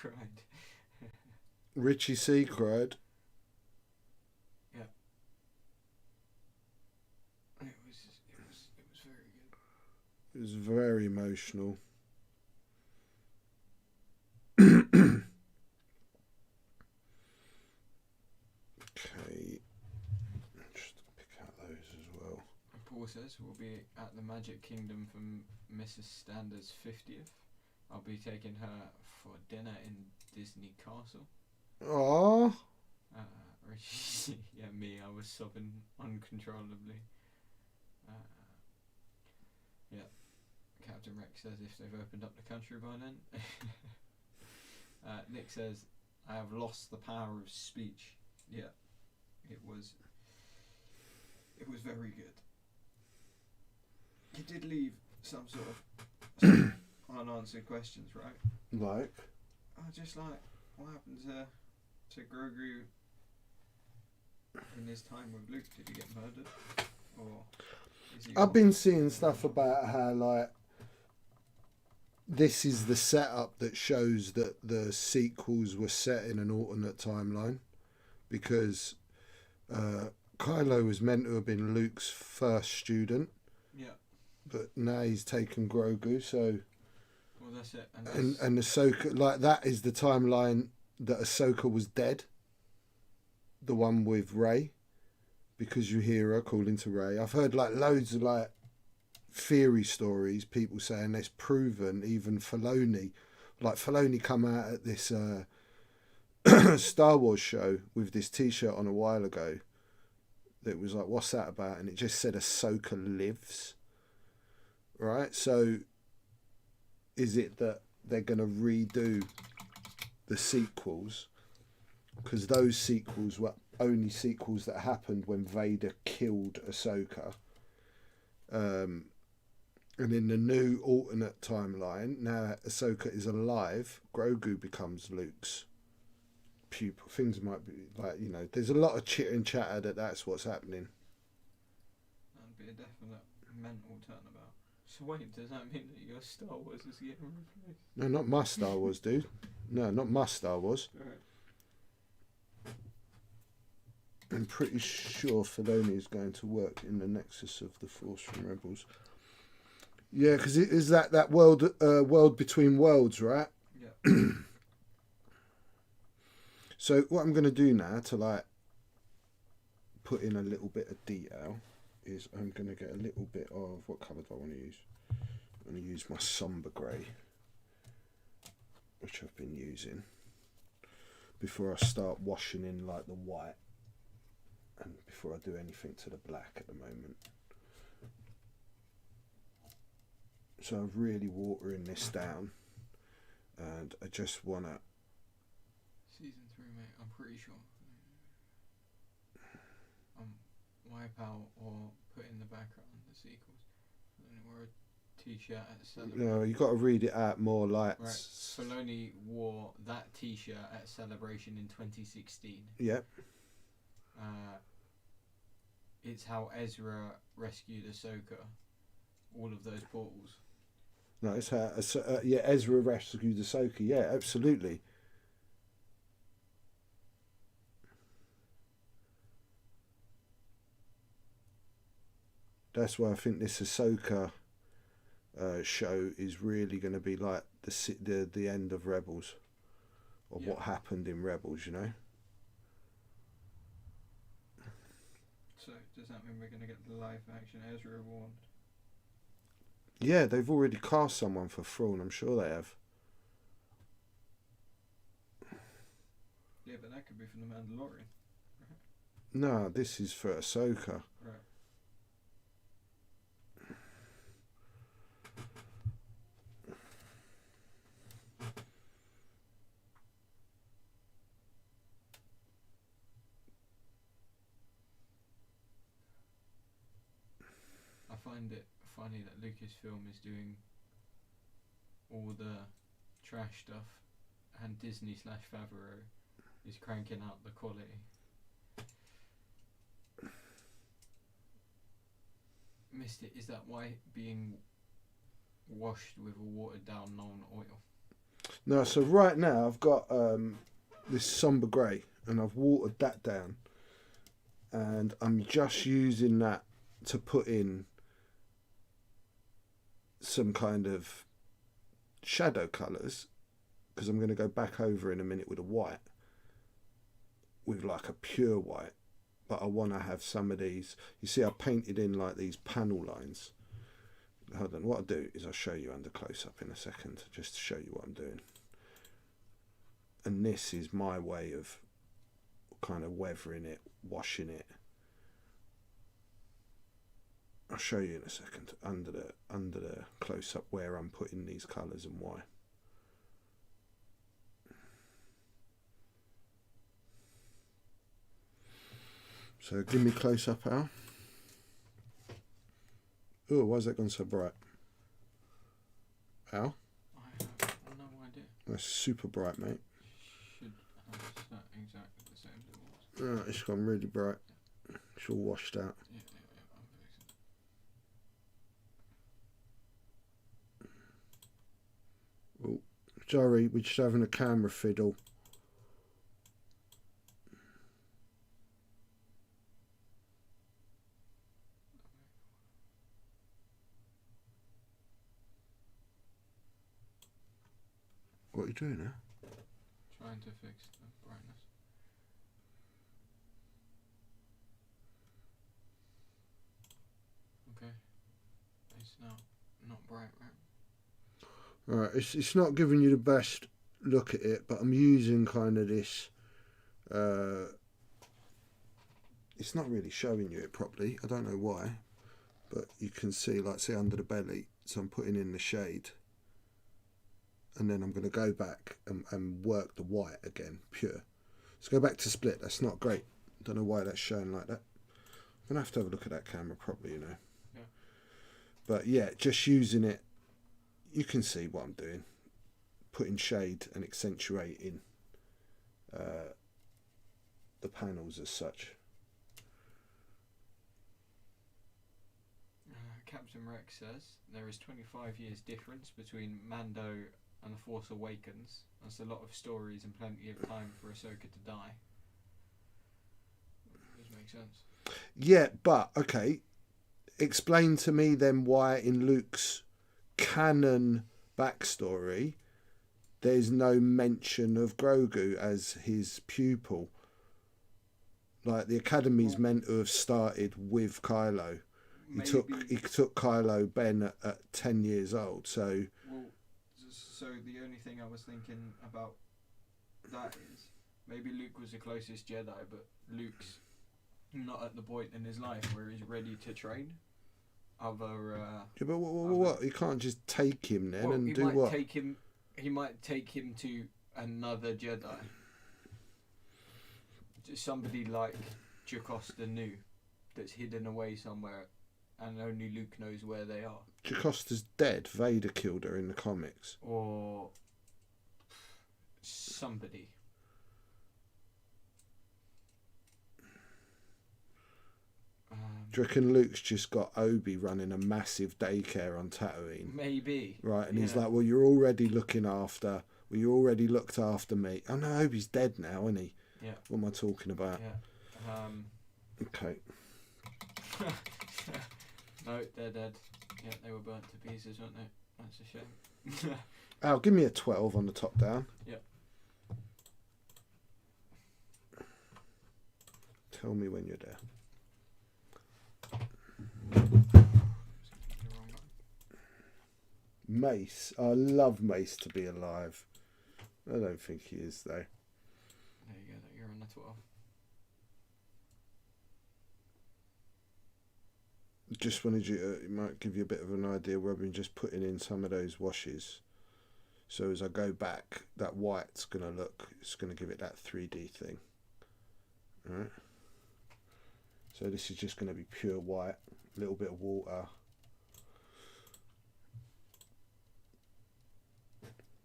B: cried?
A: Richie C cried.
B: Yeah. It was very good.
A: It was very emotional. Okay. Just pick out those as well.
B: And Paul says, we'll be at the Magic Kingdom for Mrs. Stander's 50th. I'll be taking her for dinner in Disney Castle.
A: Aww.
B: Yeah, me, I was sobbing uncontrollably. Yeah. Captain Rex says if they've opened up the country by then. Nick says, I have lost the power of speech. Yeah. It was very good. He did leave some sort of unanswered questions, right?
A: Like?
B: Just like, what happened to Grogu in his time with Luke? Did he get murdered? Or is he
A: I've been seeing stuff about how, like, this is the setup that shows that the sequels were set in an alternate timeline, because Kylo was meant to have been Luke's first student.
B: Yeah.
A: But now he's taken Grogu, so...
B: Well, that's it.
A: And Ahsoka, like, that is the timeline that Ahsoka was dead. The one with Rey. Because you hear her calling to Rey. I've heard, like, loads of, like, theory stories, people saying it's proven, even Filoni. Like, Filoni come out at this Star Wars show with this T-shirt on a while ago. That was like, what's that about? And it just said Ahsoka lives. Right? So, is it that they're going to redo the sequels? Because those sequels were only sequels that happened when Vader killed Ahsoka. And in the new alternate timeline, now Ahsoka is alive, Grogu becomes Luke's pupil. Things might be like, you know, there's a lot of chitter and chatter that that's what's happening.
B: That'd be a definite mental turnabout. So wait, does that mean that your Star Wars is getting replaced?
A: No, not my Star Wars, dude. No, not my Star Wars.
B: Right.
A: I'm pretty sure Filoni is going to work in the Nexus of the Force from Rebels. Yeah, because it is that world between worlds, right?
B: Yeah.
A: So what I'm going to do now to, like, put in a little bit of detail is I'm going to get a little bit of, what colour do I want to use? I'm going to use my sombre grey, which I've been using, before I start washing in, like, the white, and before I do anything to the black at the moment. So I'm really watering this down, and I just want to...
B: Season 3, mate, I'm pretty sure. Wipe out or put in the background the sequels. Filoni wore a T-shirt at Celebration.
A: No, you've got to read it out more like...
B: Right, Filoni wore that T-shirt at Celebration in 2016.
A: Yep.
B: It's how Ezra rescued Ahsoka. All of those portals.
A: No, it's how... yeah, Ezra rescued Ahsoka. Yeah, absolutely. That's why I think this Ahsoka show is really going to be like the end of Rebels, or what happened in Rebels, you know.
B: So does that mean we're going to get the live action Ezra one?
A: Yeah, they've already cast someone for Thrawn. I'm sure they have.
B: Yeah, but that could be from the Mandalorian. Right?
A: No, this is for Ahsoka.
B: Right. I find it funny that Lucasfilm is doing all the trash stuff and Disney/Favreau is cranking out the quality. Missed it. Is that white being washed with a watered down non-oil?
A: No, so right now I've got this sombre grey, and I've watered that down, and I'm just using that to put in some kind of shadow colours, because I'm going to go back over in a minute with a white, with like a pure white, but I want to have some of these. You see, I painted in like these panel lines. Hold on, what I'll do is I'll show you under close up in a second, just to show you what I'm doing. And this is my way of kind of weathering it, washing it. I'll show you in a second under the close up where I'm putting these colours and why. So give me close up, Al. Oh, why is that gone so bright? Al?
B: I have no idea.
A: That's super bright, mate.
B: Should have set exactly the same as it was.
A: Oh, it's gone really bright. It's all washed out.
B: Yeah, I'm fixing it.
A: Oh, sorry, we're just having a camera fiddle. What are you doing now?
B: Trying to fix the brightness. Okay. It's now not bright, right?
A: Alright, it's not giving you the best look at it, but I'm using kind of this. It's not really showing you it properly. I don't know why, but you can see, like, see under the belly. So I'm putting in the shade, and then I'm going to go back and work the white again, pure. Let's go back to split. That's not great. Don't know why that's showing like that. I'm going to have a look at that camera properly, you know.
B: Yeah.
A: But yeah, just using it, you can see what I'm doing. Putting shade and accentuating the panels as such.
B: Captain Rex says there is 25 years difference between Mando and The Force Awakens. That's a lot of stories and plenty of time for Ahsoka to die. Does make sense.
A: Yeah, but okay. Explain to me then why in Luke's canon backstory there's no mention of Grogu as his pupil. Like, the Academy's meant to have started with Kylo. He took Kylo Ben at 10 years old, so...
B: Well, so the only thing I was thinking about that is maybe Luke was the closest Jedi, but Luke's not at the point in his life where he's ready to train other...
A: yeah, but what? You can't just take him then and do what?
B: He might take him to another Jedi. Somebody like Jocasta Nu that's hidden away somewhere and only Luke knows where they are.
A: Jocasta's dead. Vader killed her in the comics.
B: Or somebody.
A: Do you reckon Luke's just got Obi running a massive daycare on Tatooine?
B: Maybe.
A: Right, and he's like, well, you're already looking after... Well, you already looked after me. Oh, no, Obi's dead now, isn't he?
B: Yeah.
A: What am I talking about?
B: Yeah.
A: Okay.
B: No, they're dead. Yeah, they were burnt to pieces, weren't they? That's a shame.
A: Al, give me a 12 on the top down.
B: Yeah.
A: Tell me when you're there. Mace. I love Mace to be alive. I don't think he is, though.
B: There you go, you're on the 12.
A: Just wanted you to, it might give you a bit of an idea where I've been just putting in some of those washes. So as I go back, that white's going to look, it's going to give it that 3D thing. Alright. So this is just going to be pure white, a little bit of water.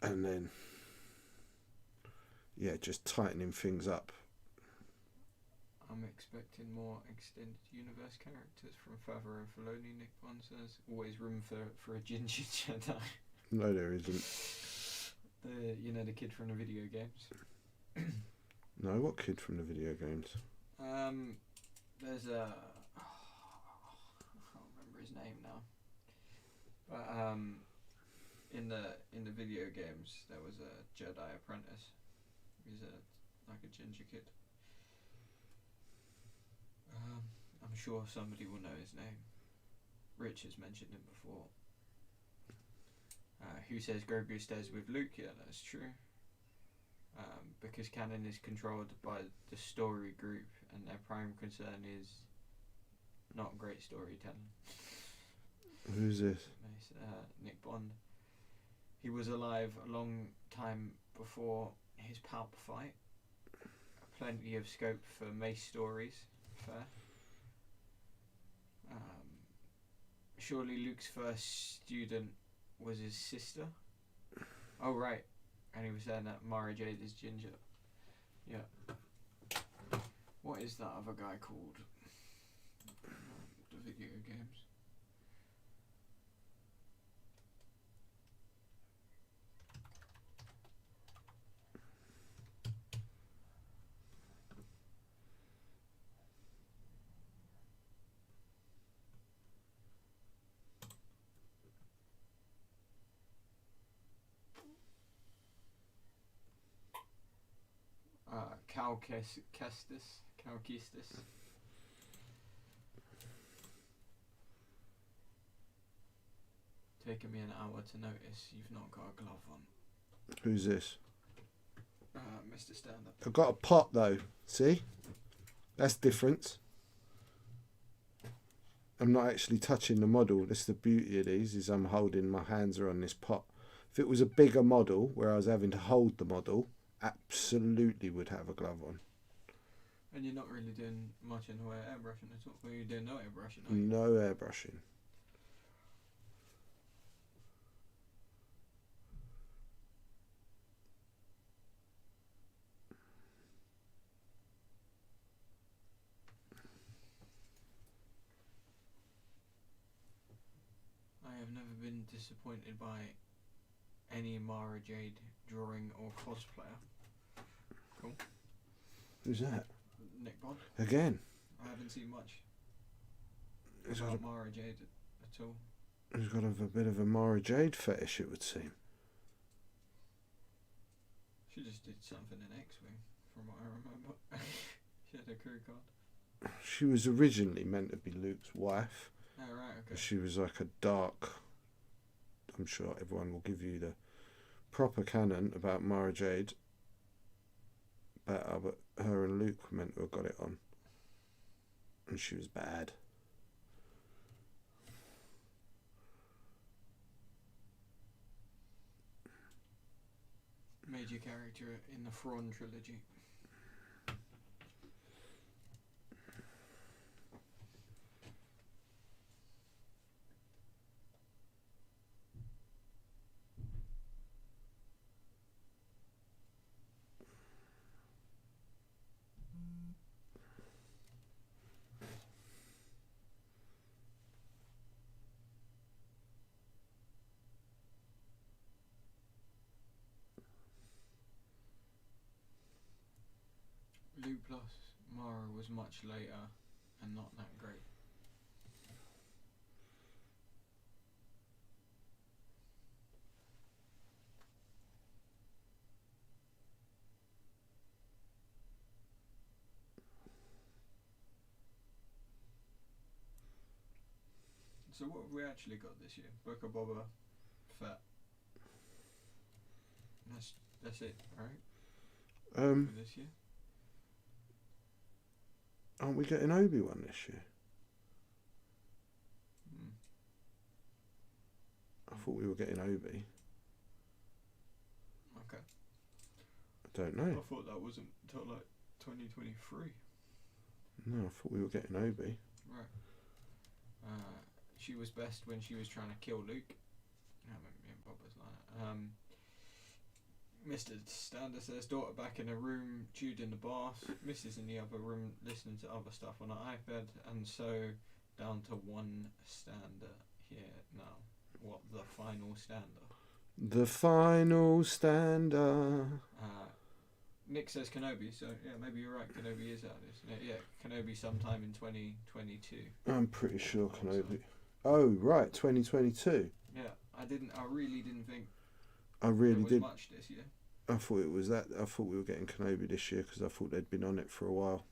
A: And then, yeah, just tightening things up.
B: I'm expecting more extended universe characters from Favreau and Filoni. Nick Bond says, always room for a ginger Jedi.
A: No, there isn't.
B: The kid from the video games.
A: No, what kid from the video games?
B: There's a... I can't remember his name now. But in the video games, there was a Jedi apprentice. He's like a ginger kid. I'm sure somebody will know his name. Rich has mentioned him before. Who says Grogu stays with Luke? Yeah, that's true. Because canon is controlled by the story group, and their prime concern is not great storytelling.
A: Who's this?
B: Nick Bond. He was alive a long time before his Palp fight. Plenty of scope for Mace stories. Fair. Surely Luke's first student was his sister. Oh right, and he was saying that Mara Jade is ginger. Yeah. What is that other guy called? The video games. Cal Kestis. Taking me an hour to notice you've not got a glove on.
A: Who's this?
B: Mr. Stand-Up.
A: I've got a pot though. See? That's different. I'm not actually touching the model. That's the beauty of these, is I'm holding, my hands are on this pot. If it was a bigger model where I was having to hold the model, absolutely would have a glove on.
B: And you're not really doing much in the way of airbrushing at all. Well, you're doing no airbrushing, are you?
A: No airbrushing.
B: I have never been disappointed by any Mara Jade drawing or cosplayer. Cool.
A: Who's that?
B: Nick Bond.
A: Again.
B: I haven't seen much
A: He's
B: about Mara Jade at all.
A: He's got a bit of a Mara Jade fetish, it would seem.
B: She just did something in X-Wing, from what I remember. She had a crew card.
A: She was originally meant to be Luke's wife.
B: Oh, right, okay.
A: She was like a dark... I'm sure everyone will give you the proper canon about Mara Jade better, but her and Luke were meant to have got it on. And she was bad.
B: Major character in the Thrawn trilogy. Luke plus Mara was much later and not that great. So what have we actually got this year? Book of Boba Fett. That's it, right? For this year.
A: Aren't we getting Obi-Wan this year? I thought we were getting Obi.
B: Okay.
A: I don't know.
B: I thought that wasn't until like 2023.
A: No, I thought we were getting Obi.
B: Right. She was best when she was trying to kill Luke. Boba's like that. Mr. Stander says, daughter back in her room, Jude in the bath, Mrs. in the other room listening to other stuff on her iPad, and so down to one Stander here now. What, the final Stander?
A: The final Stander.
B: Nick says Kenobi, so yeah, maybe you're right, Kenobi is out, isn't it? Yeah, Kenobi sometime in 2022.
A: I'm pretty sure Kenobi. Oh, right, 2022.
B: Yeah, I really didn't think
A: I really
B: there was
A: did.
B: much this year.
A: I thought it was that. I thought we were getting Kenobi this year because I thought they'd been on it for a while.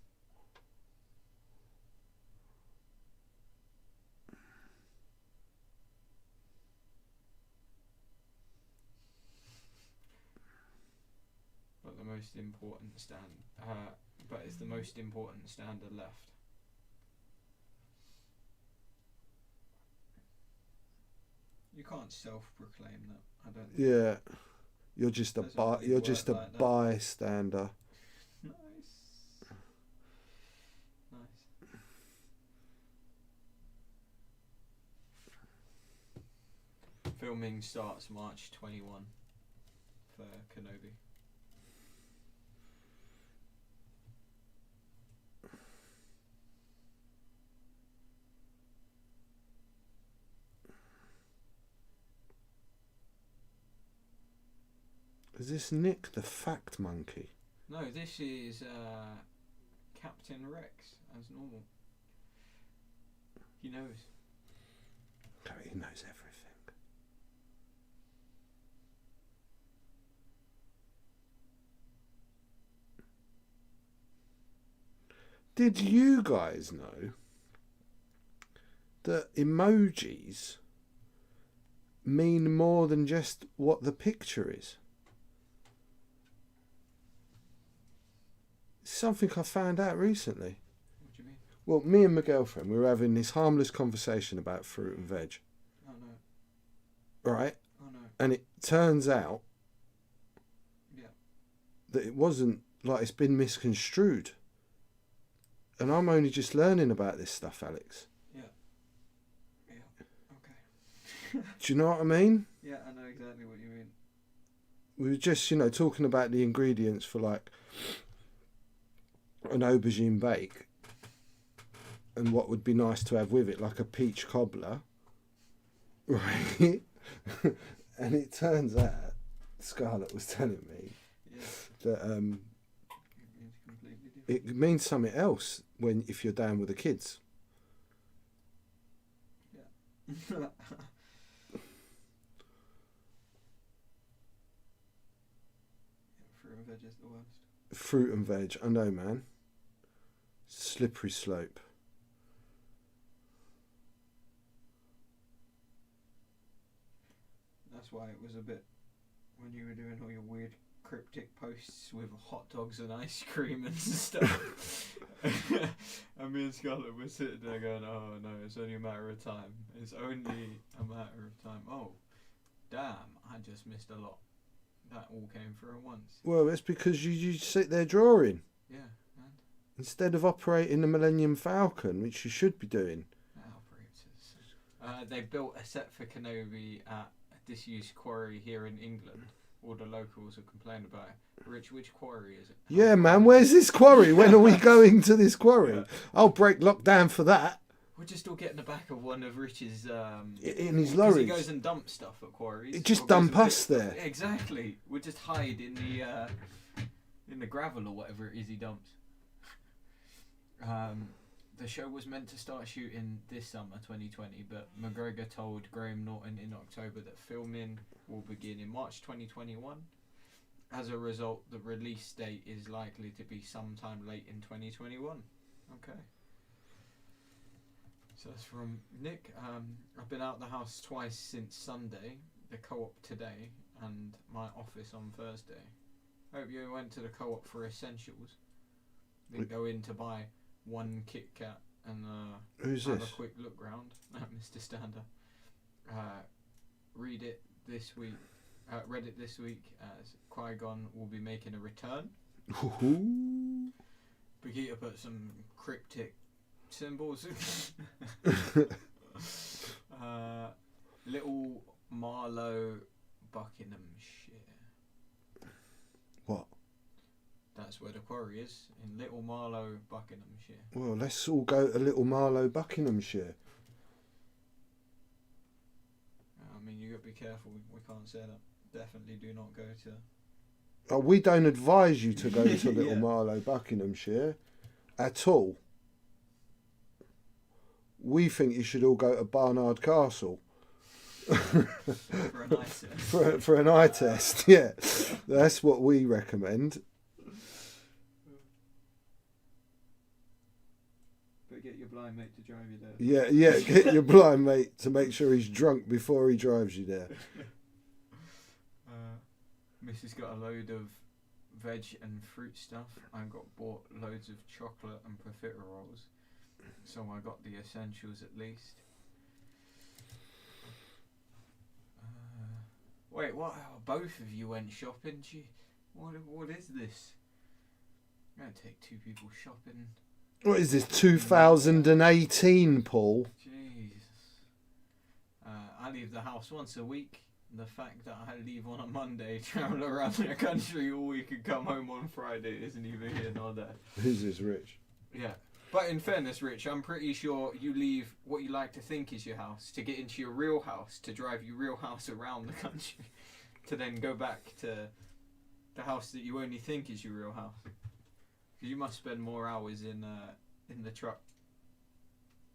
B: most important but it's the most important stander left. You can't self-proclaim that. I don't think.
A: Yeah, you're just a
B: Doesn't really
A: you're just a
B: work like that.
A: bystander.
B: Nice. Filming starts March 21 for Kenobi.
A: Is this Nick the fact monkey?
B: No, this is Captain Rex as normal. He knows.
A: Oh, he knows everything. Did you guys know that emojis mean more than just what the picture is? It's something I found out recently.
B: What do you mean?
A: Well, me and my girlfriend, we were having this harmless conversation about fruit and veg.
B: Oh no.
A: Right?
B: Oh no.
A: And it turns out
B: Yeah.
A: that it wasn't, like, it's been misconstrued. And I'm only just learning about this stuff, Alex.
B: Yeah. Okay.
A: Do you know what I mean?
B: Yeah, I know exactly what you mean.
A: We were just, talking about the ingredients for, like, an aubergine bake and what would be nice to have with it, like a peach cobbler. Right? And it turns out, Scarlett was telling me that it means something else if you're down with the kids.
B: Yeah. Fruit and veg is the worst.
A: Fruit and veg, I know, man. Slippery slope.
B: That's why it was a bit, when you were doing all your weird cryptic posts with hot dogs and ice cream and stuff. And me and Scarlett were sitting there going, oh no, it's only a matter of time. It's only a matter of time. Oh, damn, I just missed a lot. That all came through at once.
A: Well, it's because you sit there drawing.
B: Yeah, man.
A: Instead of operating the Millennium Falcon, which you should be doing.
B: They built a set for Kenobi at a disused quarry here in England. All the locals are complaining about it. Rich, which quarry is it?
A: Yeah, man, where's this quarry? When are we going to this quarry? Yeah. I'll break lockdown for that.
B: We're just all getting the back of one of Rich's...
A: in his lorries.
B: He goes and dumps stuff at quarries.
A: It just dump us there.
B: Exactly. We'll just hide in the gravel or whatever it is he dumps. The show was meant to start shooting this summer, 2020, but McGregor told Graham Norton in October that filming will begin in March 2021. As a result, the release date is likely to be sometime late in 2021. Okay. So that's from Nick. I've been out the house twice since Sunday, the co-op today, and my office on Thursday. Hope you went to the co-op for essentials. Didn't go in to buy one Kit Kat and
A: Who's
B: have
A: this?
B: a quick look round. Mr. Stander. Read it this week. Read it this week as Qui-Gon will be making a return. Vegeta put some cryptic symbols. Little Marlow Buckinghamshire.
A: What?
B: That's where the quarry is, in Little Marlow, Buckinghamshire.
A: Well, let's all go to Little Marlow, Buckinghamshire.
B: I mean, you got to be careful. We can't say that. Definitely do not go to...
A: Oh, we don't advise you to go to Little
B: Yeah.
A: Marlow, Buckinghamshire at all. We think you should all go to Barnard Castle.
B: For an eye test.
A: for an eye test, yeah. That's what we recommend.
B: But get your blind mate to drive you there.
A: Yeah, get your blind mate to make sure he's drunk before he drives you there.
B: Missus got a load of veg and fruit stuff. I got bought loads of chocolate and profiteroles, so I got the essentials at least. Wait, what? Both of you went shopping? Gee, what is this? I'm gonna take two people shopping.
A: What is this, 2018, Paul?
B: Jesus. I leave the house once a week. The fact that I leave on a Monday, travel around the country all week and come home on Friday isn't even here nor there.
A: Who's this, Rich?
B: Yeah. But in fairness, Rich, I'm pretty sure you leave what you like to think is your house to get into your real house, to drive your real house around the country, to then go back to the house that you only think is your real house. Because you must spend more hours in the truck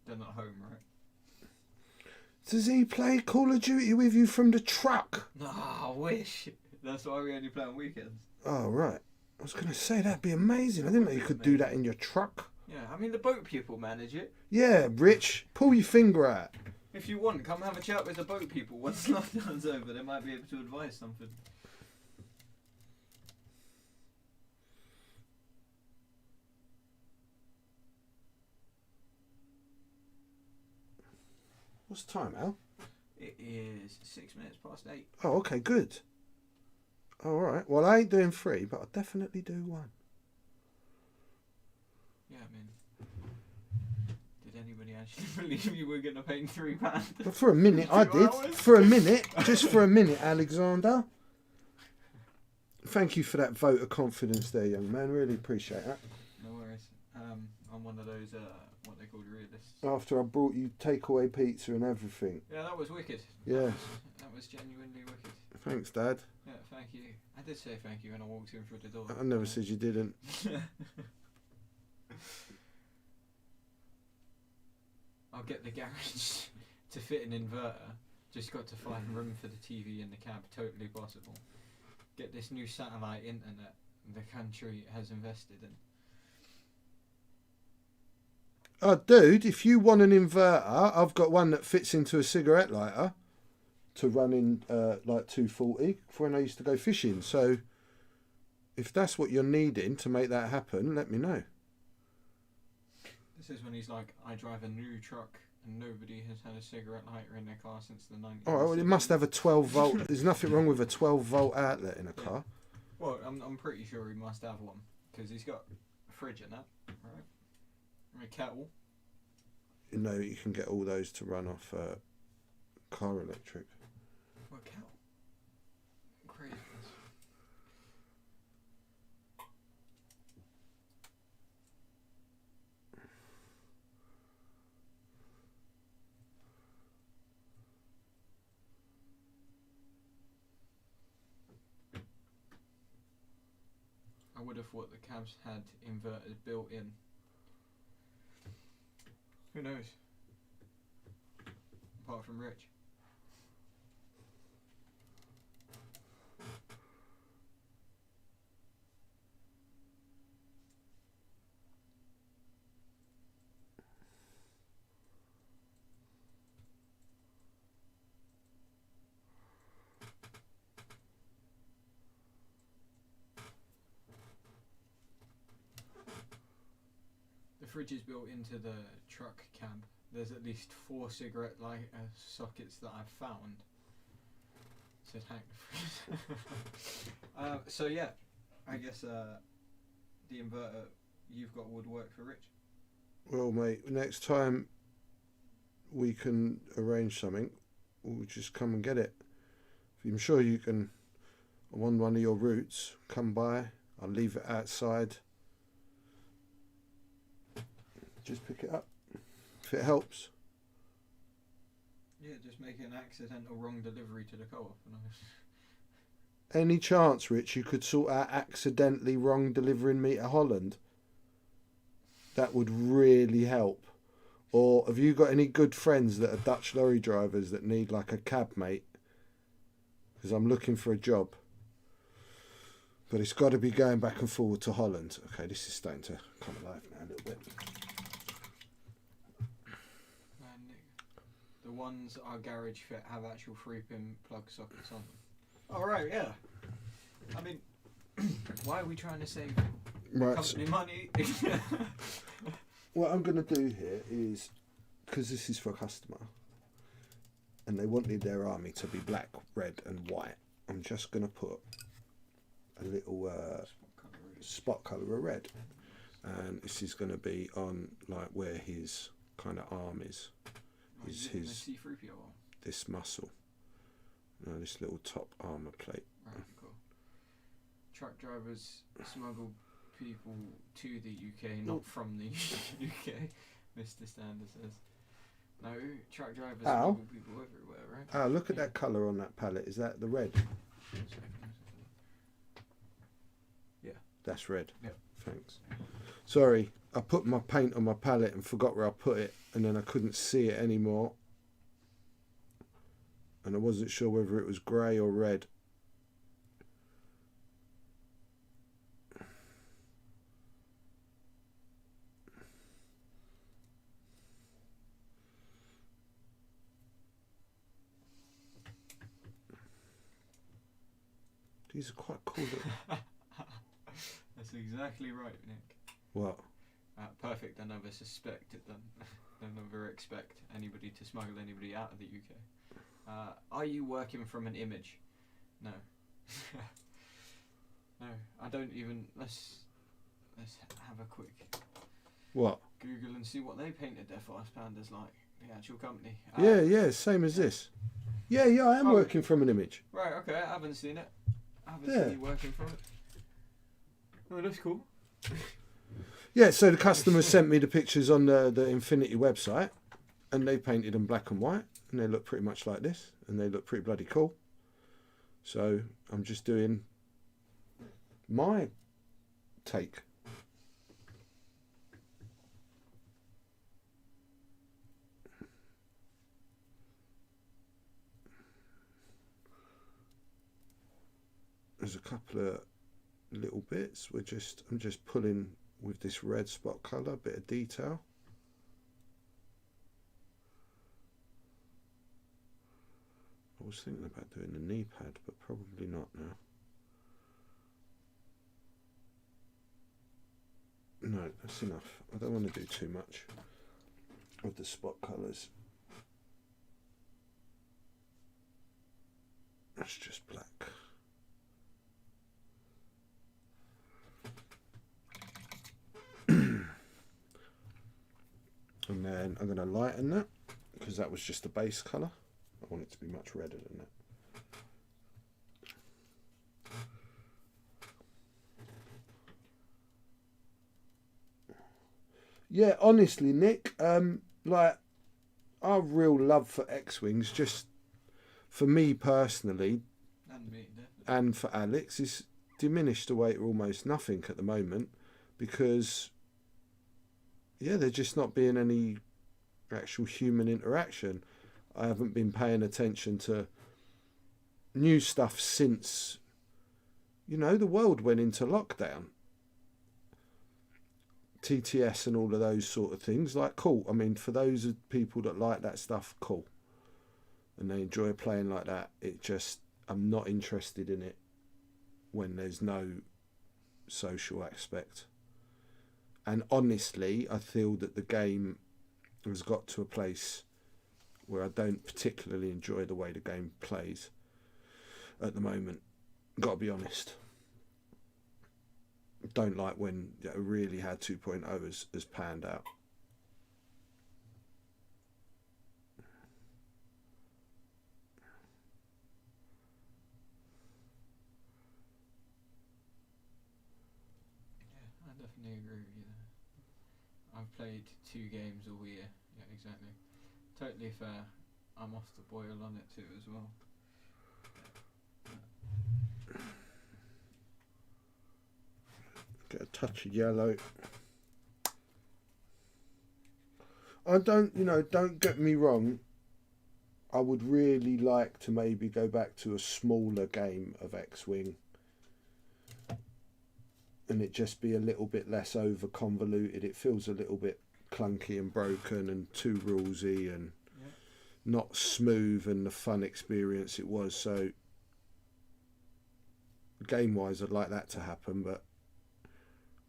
B: than at home, right?
A: Does he play Call of Duty with you from the truck?
B: No, I wish. That's why we only play on weekends.
A: Oh, right. I was going to say, that'd be amazing. I didn't know you could do that in your truck.
B: Yeah, I mean, the boat people manage it.
A: Yeah, Rich, pull your finger out.
B: If you want, come have a chat with the boat people. Once lockdown's over, they might be able to advise something.
A: What's the time, Al?
B: It is 6 minutes past 8.
A: Oh, okay, good. All right. Well, I ain't doing 3, but I'll definitely do 1.
B: Yeah, I mean, did anybody actually believe you were going to pay £3?
A: But for a minute, I did.
B: Hours?
A: For a minute, just for a minute, Alexander. Thank you for that vote of confidence there, young man. Really appreciate that.
B: No worries. I'm one of those, what they called realists.
A: After I brought you takeaway pizza and everything.
B: Yeah, that was wicked.
A: Yeah.
B: That was genuinely wicked.
A: Thanks, Dad.
B: Yeah, thank you. I did say thank you when I walked in through the door.
A: I never said you didn't.
B: I'll get the garage to fit an inverter. Just got to find room for the TV in the cab. Totally possible. Get this new satellite internet the country has invested in.
A: Oh, dude, if you want an inverter, I've got one that fits into a cigarette lighter to run in like 240 for when I used to go fishing. So if that's what you're needing to make that happen, let me know.
B: This is when he's like, I drive a new truck and nobody has had a cigarette lighter in their car since the 1960s.
A: All right, well, it must have a 12 volt. There's nothing wrong with a 12 volt outlet in a car.
B: Well, I'm pretty sure he must have one because he's got a fridge in that, right? And a kettle.
A: You know, you can get all those to run off car electric.
B: What kettle? Crazy. I would have thought the cabs had inverters built in. Who knows? Apart from Rich. The fridge is built into the truck cab. There's at least 4 cigarette lighter sockets that I've found. So thank so yeah, I guess the inverter you've got would work for Rich.
A: Well, mate, next time we can arrange something, we'll just come and get it. I'm sure you can, on one of your routes, come by. I'll leave it outside. Just pick it up if it helps.
B: Yeah, just make an accidental wrong delivery to the co-op.
A: Any chance, Rich, you could sort out accidentally wrong delivering me to Holland? That would really help. Or have you got any good friends that are Dutch lorry drivers that need like a cab mate? Because I'm looking for a job. But it's got to be going back and forward to Holland. Okay, this is starting to come alive now a little bit.
B: The ones that are garage fit have actual 3-pin plug sockets on them. Oh right, yeah. I mean, Why are we trying to save
A: Right.
B: company money?
A: What I'm going to do here is, because this is for a customer, and they wanted their army to be black, red, and white, I'm just going to put a little spot colour of red, and this is going to be on like where his kind of arm is. Is his
B: C3PO one?
A: This muscle? No, this little top armour plate.
B: Right, cool. Truck drivers smuggle people to the UK, not from the UK. Mr. Stander says. No, truck drivers smuggle people everywhere, right?
A: Ah, look at that colour on that palette. Is that the red?
B: Yeah.
A: That's red.
B: Yep.
A: Thanks. Sorry, I put my paint on my palette and forgot where I put it, and then I couldn't see it anymore. And I wasn't sure whether it was grey or red. These are quite cool.
B: That's exactly right, Nick.
A: What?
B: Perfect. I never suspected them. I never expect anybody to smuggle anybody out of the UK. Are you working from an image? No. No, I don't even. Let's have a quick
A: What?
B: Google and see what they painted their fast pandas like. The actual company.
A: Yeah, same as this. Yeah, I am working from an image.
B: Right. Okay. I haven't seen it. I haven't seen you working from it. Oh, that's cool.
A: Yeah, so the customer sent me the pictures on the Infinity website, and they painted them black and white, and they look pretty much like this, and they look pretty bloody cool. So I'm just doing my take. There's a couple of little bits. I'm just pulling with this red spot colour, a bit of detail. I was thinking about doing the knee pad, but probably not now. No, that's enough. I don't want to do too much with the spot colours. That's just black. And then I'm going to lighten that, because that was just a base colour. I want it to be much redder than that. Yeah, honestly, Nick, like, our real love for X-Wings, just for me personally,
B: And me, definitely.
A: and for Alex, is diminished away to almost nothing at the moment, because there just not being any actual human interaction. I haven't been paying attention to new stuff since, the world went into lockdown. TTS and all of those sort of things, like, cool. I mean, for those people that like that stuff, cool. And they enjoy playing like that. I'm not interested in it when there's no social aspect. And honestly, I feel that the game has got to a place where I don't particularly enjoy the way the game plays at the moment. Got to be honest. Don't like when really how 2.0 has panned out.
B: Yeah, I definitely agree with you there. I've played 2 games all year. Yeah, exactly. Totally fair. I'm off the boil on it too as well.
A: Get a touch of yellow. I don't get me wrong. I would really like to maybe go back to a smaller game of X-Wing, and it just be a little bit less over convoluted. It feels a little bit clunky and broken and too rulesy and not smooth and the fun experience it was. So game wise, I'd like that to happen, but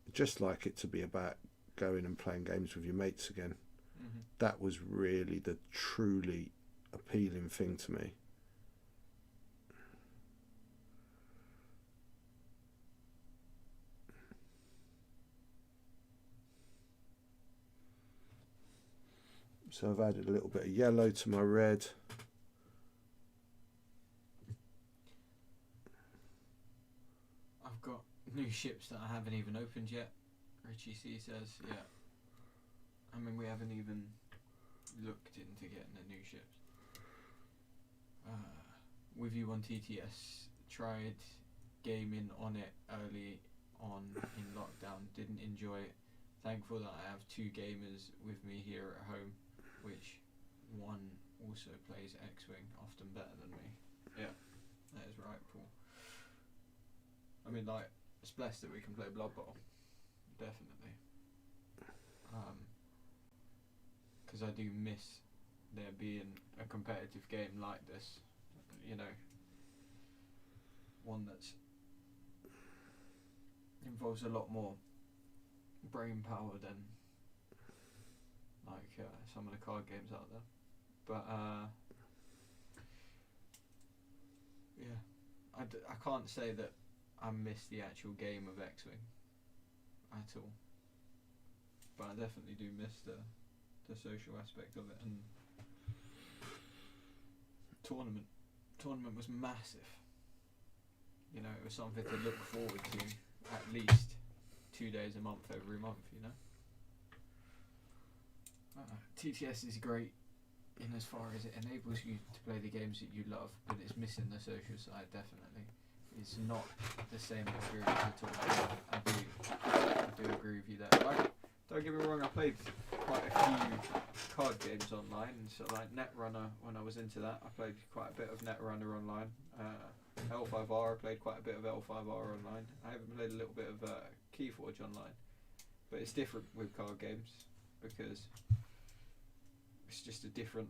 A: I'd just like it to be about going and playing games with your mates again.
B: Mm-hmm.
A: That was really the truly appealing thing to me. So I've added a little bit of yellow to my red.
B: I've got new ships that I haven't even opened yet. Richie C says, yeah. I mean, we haven't even looked into getting the new ships. With you on TTS, tried gaming on it early on in lockdown, didn't enjoy it. Thankful that I have two gamers with me here at home, which one also plays X-Wing, often better than me. Yeah, that is right, Paul. I mean, like, it's blessed that we can play Blood Bowl, definitely. Because I do miss there being a competitive game like this, you know, one that's involves a lot more brain power than like some of the card games out there. But yeah, I can't say that I miss the actual game of X-Wing at all, but I definitely do miss the social aspect of it. And tournament was massive. You know, it was something to look forward to at least 2 days a month every month, you know. TTS is great in as far as it enables you to play the games that you love, but it's missing the social side, definitely. It's not the same experience at all. I do agree with you there. Like, don't get me wrong, I played quite a few card games online, and so like Netrunner, when I was into that, I played quite a bit of Netrunner online. L5R, I played quite a bit of L5R online. I even played a little bit of Keyforge online, but it's different with card games because it's just a different.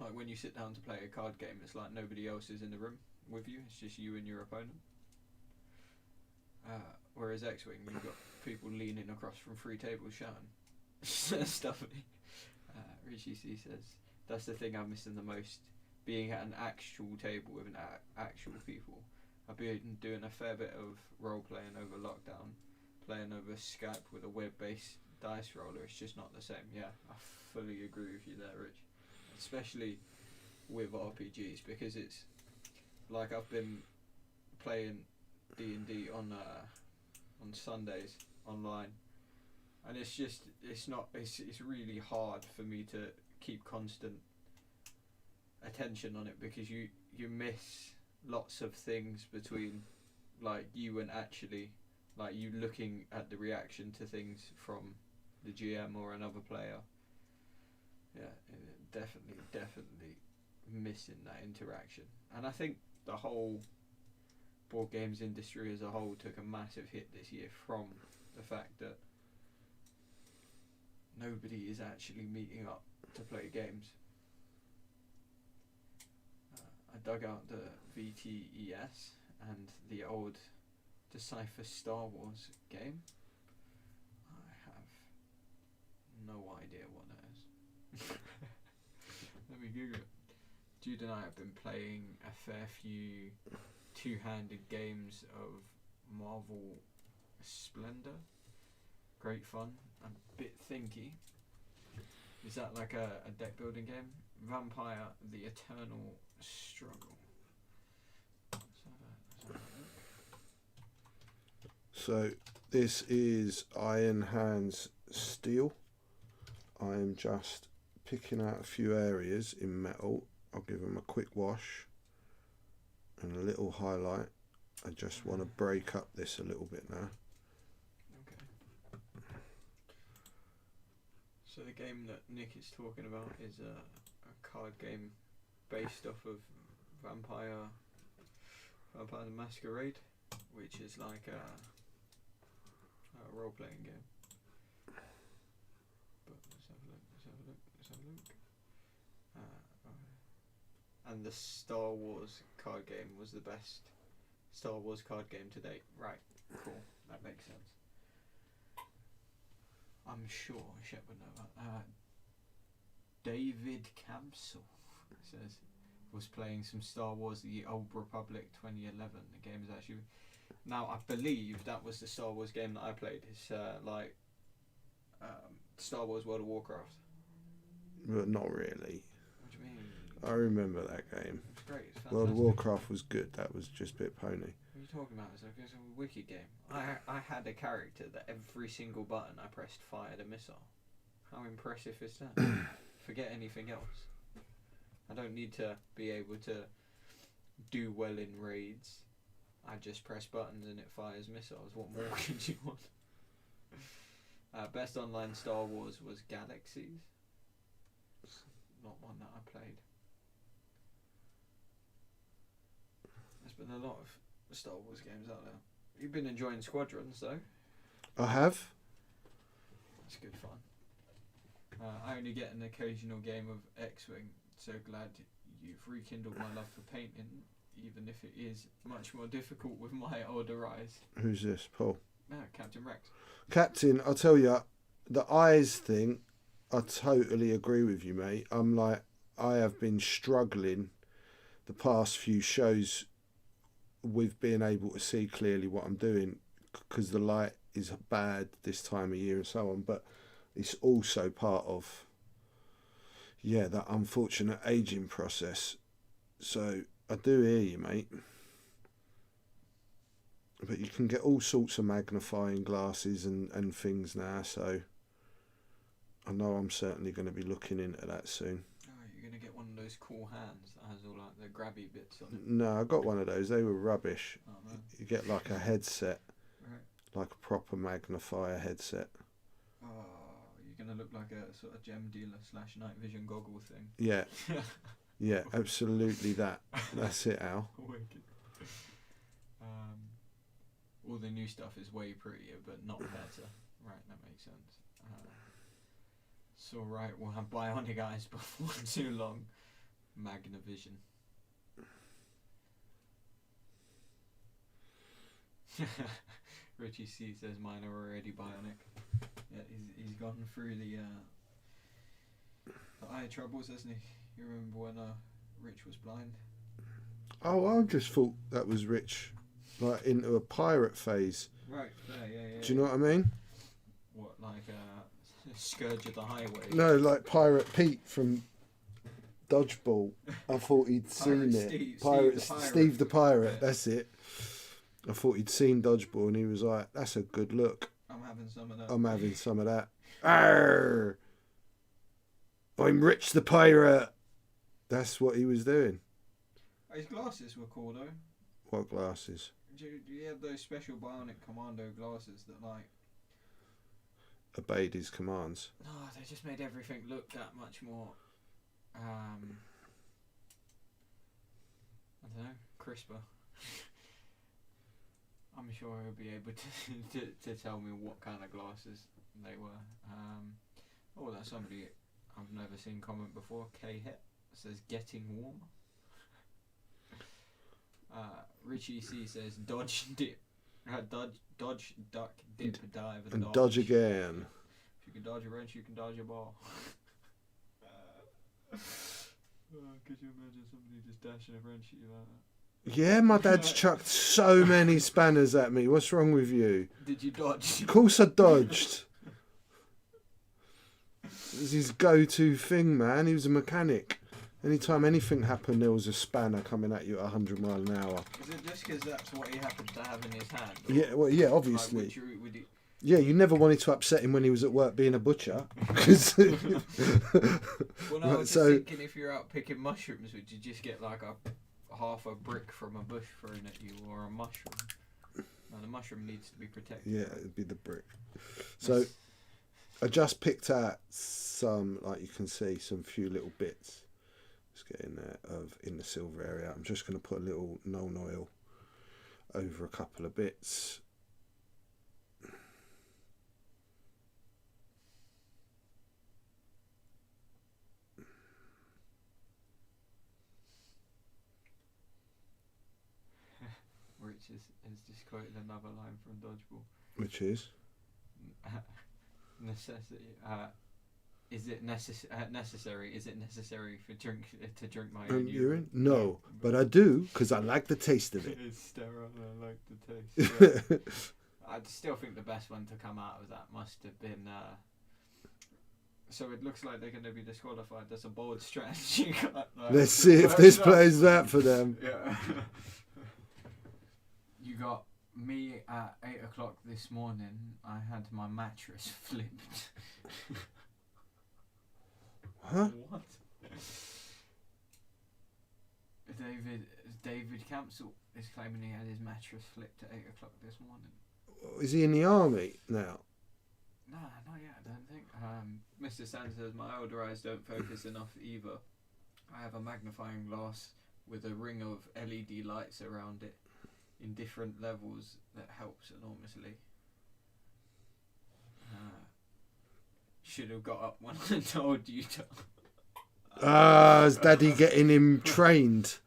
B: Like when you sit down to play a card game, it's like nobody else is in the room with you. It's just you and your opponent. Whereas X-Wing, you've got people leaning across from 3 tables shouting stuff. Richie C says that's the thing I'm missing the most. Being at an actual table with actual people. I've been doing a fair bit of role playing over lockdown, playing over Skype with a web-based dice roller. It's just not the same. Yeah, I fully agree with you there, Rich. Especially with RPGs, because it's like I've been playing D&D on Sundays online, and it's really hard for me to keep constant attention on it, because you miss lots of things between like you and actually like you looking at the reaction to things from the GM or another player. Yeah, definitely missing that interaction. And I think the whole board games industry as a whole took a massive hit this year from the fact that nobody is actually meeting up to play games. I dug out the VTES and the old Decipher Star Wars game. I have no idea what that is. Let me Google it. Jude and I have been playing a fair few two-handed games of Marvel Splendor. Great fun. A bit thinky. Is that like a deck building game? Vampire: The Eternal Struggle.
A: So this is Iron Hands Steel. I am just picking out a few areas in metal. I'll give them a quick wash and a little highlight. I just want to break up this a little bit now.
B: Okay. So the game that Nick is talking about is a card game based off of Vampire the Masquerade, which is like a role-playing game. But let's have a look. And the Star Wars card game was the best Star Wars card game to date. Right, cool. That makes sense. I'm sure Shep would know about David Camsell says was playing some Star Wars The Old Republic 2011. The game is actually... Now, I believe that was the Star Wars game that I played. It's Star Wars World of Warcraft.
A: But not really.
B: What do you mean?
A: I remember that game.
B: It's great. It's fantastic.
A: World of Warcraft was good. That was just a bit pony.
B: What are you talking about? It's a wicked game. I had a character that every single button I pressed fired a missile. How impressive is that? Forget anything else. I don't need to be able to do well in raids. I just press buttons and it fires missiles. What more could you want? Best online Star Wars was Galaxies. Not one that I played. There's been a lot of Star Wars games out there. You've been enjoying Squadrons though.
A: I have.
B: It's good fun. I only get an occasional game of X-Wing. So glad you've rekindled my love for painting, even if it is much more difficult with my older eyes.
A: Who's this, Paul?
B: Captain Rex.
A: Captain, I'll tell you, the eyes thing, I totally agree with you, mate. I'm like, I have been struggling the past few shows with being able to see clearly what I'm doing because the light is bad this time of year and so on, but it's also part of, yeah, that unfortunate ageing process. So I do hear you, mate. But you can get all sorts of magnifying glasses and things now, so I know I'm certainly going to be looking into that soon.
B: Oh, you're going to get one of those cool hands that has all like the grabby bits on it.
A: No, I got one of those. They were rubbish.
B: Oh, man.
A: You get like a headset,
B: Right.
A: like a proper magnifier headset.
B: Oh, you're going to look like a sort of gem dealer / night vision goggle thing.
A: Yeah, yeah, absolutely that. That's it, Al.
B: Wicked. All the new stuff is way prettier, but not better. Right, that makes sense. It's alright, we'll have bionic eyes before too long. Magnavision. Richie C says mine are already bionic. Yeah, he's gone through the eye troubles, hasn't he? You remember when Rich was blind?
A: Oh, I just thought that was Rich, like into a pirate phase.
B: Right, yeah.
A: Do you know what I mean?
B: What, like Scourge of the Highway?
A: No, like Pirate Pete from Dodgeball. I thought he'd seen it. Steve the Pirate, yeah. That's it. I thought he'd seen Dodgeball and he was like, that's a good look.
B: I'm having some of that.
A: I'm having some of that. Arr! I'm Rich the Pirate. That's what he was doing.
B: His glasses were cool though.
A: What glasses?
B: Do you have those special bionic commando glasses that like
A: obeyed his commands?
B: No, they just made everything look that much more I don't know, crisper. I'm sure he'll be able to tell me what kind of glasses they were. Oh, that's somebody I've never seen comment before. K-Hit says getting warm. Richie C says dodge, dip, dodge, duck, dip, dive, and
A: dodge again.
B: If you can dodge a wrench, you can dodge a ball. Could you imagine somebody just dashing a wrench at you like that?
A: Yeah, my dad's chucked so many spanners at me. What's wrong with you?
B: Did you dodge?
A: Of course I dodged. It was his go-to thing, man. He was a mechanic. Anytime anything happened, there was a spanner coming at you at 100 miles an hour.
B: Is it just because that's what he happened to have in his hand?
A: Yeah, well, yeah, obviously.
B: Like, would he...
A: Yeah, you never wanted to upset him when he was at work being a butcher.
B: Well, no, I was just thinking if you're out picking mushrooms, would you just get like half a brick from a bush thrown at you, or a mushroom? No, the mushroom needs to be protected.
A: Yeah, it'd be the brick. So I just picked out some, like you can see, some few little bits. Let's get in there in the silver area. I'm just going to put a little Nuln Oil over a couple of bits.
B: has just quoted another line from Dodgeball.
A: Which is?
B: Necessity. Is it necessary? Is it necessary for to drink my
A: Urine?
B: urine?
A: No, but I do because I like the taste of it.
B: It's sterile and I like the taste. Yeah. I still think the best one to come out of that must have been. So it looks like they're going to be disqualified. That's a bold strategy.
A: Let's see if this plays that for them.
B: Yeah. You got me at 8 o'clock this morning. I had my mattress flipped.
A: Huh?
B: What? David Campbell is claiming he had his mattress flipped at 8 o'clock this morning.
A: Is he in the army now?
B: No, not yet, I don't think. Mr. Sand says, my older eyes don't focus enough either. I have a magnifying glass with a ring of LED lights around it in different levels that helps enormously. Should have got up when I told you to.
A: Is Daddy getting him trained?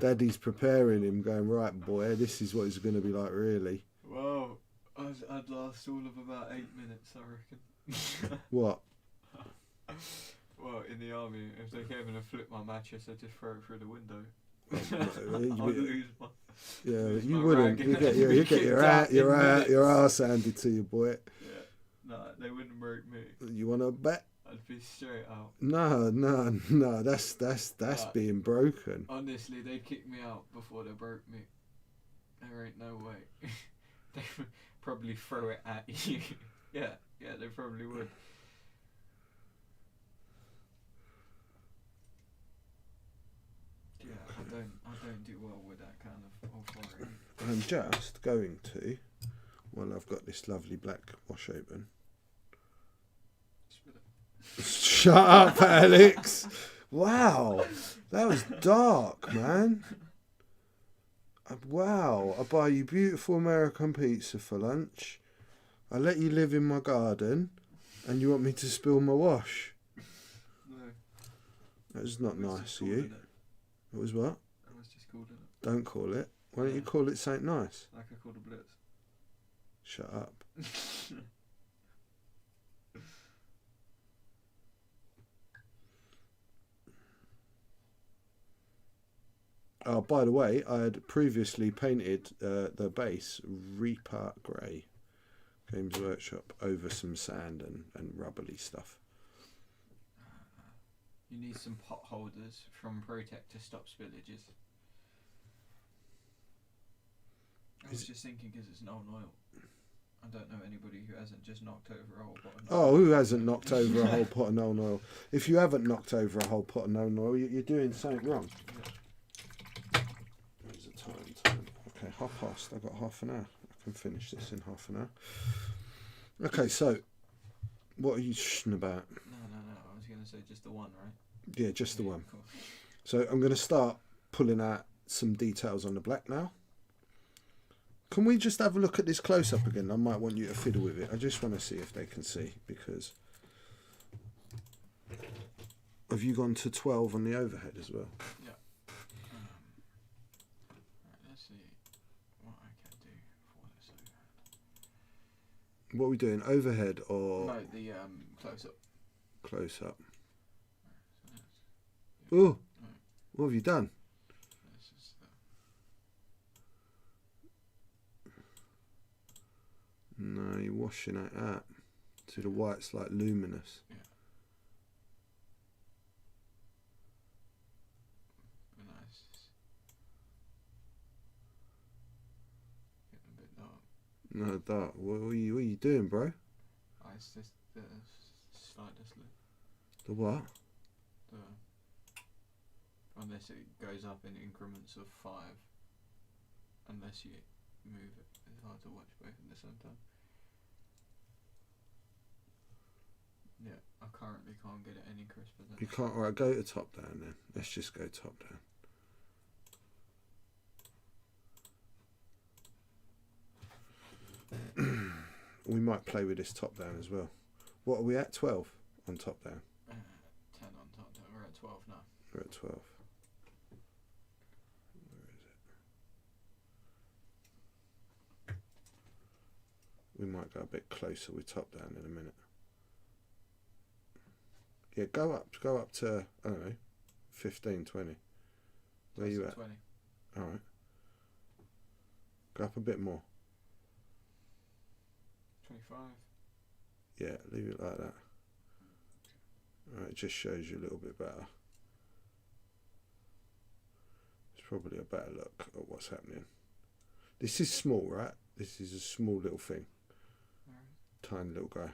A: Daddy's preparing him, going, right, boy, this is what it's going to be like, really.
B: Well, I'd last all of about 8 minutes, I reckon.
A: What?
B: Well, in the army, if they came in and flipped my mattress, I'd just throw it through the window.
A: I'd
B: lose my.
A: Yeah,
B: lose
A: you
B: my
A: wouldn't.
B: rag
A: You
B: and
A: get
B: then be kicked out in
A: your
B: minutes.
A: ass handed to you, boy.
B: Yeah, no, they wouldn't break me.
A: You want to bet?
B: I'd be straight out.
A: No. That's being broken.
B: Honestly, they'd kick me out before they broke me. There ain't no way. They would probably throw it at you. Yeah, they probably would. Yeah, I don't do well with that kind of authority.
A: I'm just going to, while I've got this lovely black wash open. Shut up, Alex. Wow, that was dark, man. Wow, I buy you beautiful American pizza for lunch. I let you live in my garden, and you want me to spill my wash?
B: No.
A: That's not nice of you. It was what?
B: I was just called it.
A: Don't call it. Why don't you call it something nice?
B: Like I called a blitz.
A: Shut up. Oh, by the way, I had previously painted the base Reaper Grey, Games Workshop, over some sand and rubbly stuff.
B: You need some pot holders from Protect to stop spillages. I was just thinking because it's known oil. I don't know anybody who hasn't just knocked over a whole pot of
A: Oh, who hasn't knocked over a whole pot of known oil? If you haven't knocked over a whole pot of known oil, you're doing something wrong. There's a time. Okay, 1:30. I've got half an hour. I can finish this in half an hour. Okay, so what are you shhing about?
B: No. I was going to say just the one, right?
A: Yeah, just the one.
B: Cool.
A: So I'm going to start pulling out some details on the black now. Can we just have a look at this close up again? I might want you to fiddle with it. I just want to see if they can see, because have you gone to 12 on the overhead as well?
B: Yeah. Right, let's see what I can do for this overhead.
A: What are we doing? Overhead or
B: No, the close up.
A: close up?
B: Right, so
A: Oh, what have you done?
B: this is the
A: No, you're washing it out. See, the white's like luminous.
B: yeah. Nice. Getting a bit dark.
A: No, dark. What are you doing, bro?
B: It's just the slightest look.
A: The what?
B: Unless it goes up in increments of 5. Unless you move it. It's hard to watch both at the same time. Yeah, I currently can't get it any crisper than
A: You can't. Alright, go to top down then. Let's just go top down. We might play with this top down as well. What are we at? 12 on top down.
B: 10 on top down. We're at 12 now.
A: We're at 12. Where is We might go a bit closer with top down in a minute. Yeah, go up to, I don't know, 15, 20. Where you at?
B: 20.
A: Alright. Go up a bit more.
B: 25.
A: Yeah, leave it like that. Alright, it just shows you a little bit better. It's probably a better look at what's happening. This is small, right? This is a small little thing. Tiny little guy.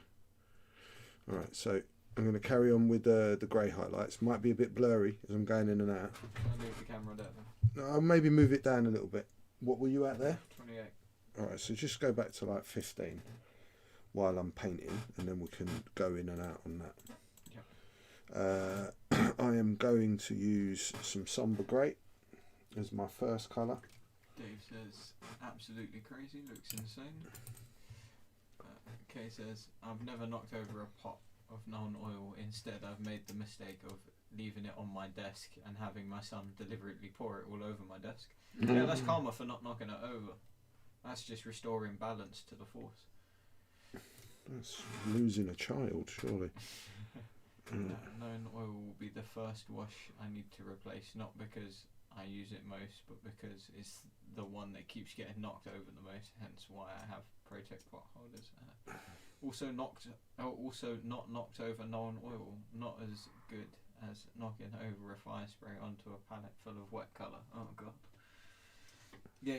A: Alright, so I'm going to carry on with the grey highlights. Might be a bit blurry as I'm going in and out.
B: Can I move the camera down?
A: I'll maybe move it down a little bit. What were you at there?
B: 28.
A: Alright, so just go back to like 15 while I'm painting, and then we can go in and out on that. Yep. I am going to use some somber grey as my first colour.
B: Dave says, absolutely crazy, looks insane. Kay says, I've never knocked over a pot of non-oil. Instead, I've made the mistake of leaving it on my desk and having my son deliberately pour it all over my desk. Yeah, that's karma for not knocking it over. That's just restoring balance to the force.
A: That's losing a child, surely.
B: Known oil will be the first wash I need to replace, not because I use it most, but because it's the one that keeps getting knocked over the most, hence why I have Protect pot holders. Also not knocked over non-oil, not as good as knocking over a fire spray onto a palette full of wet colour. Oh god. Yeah,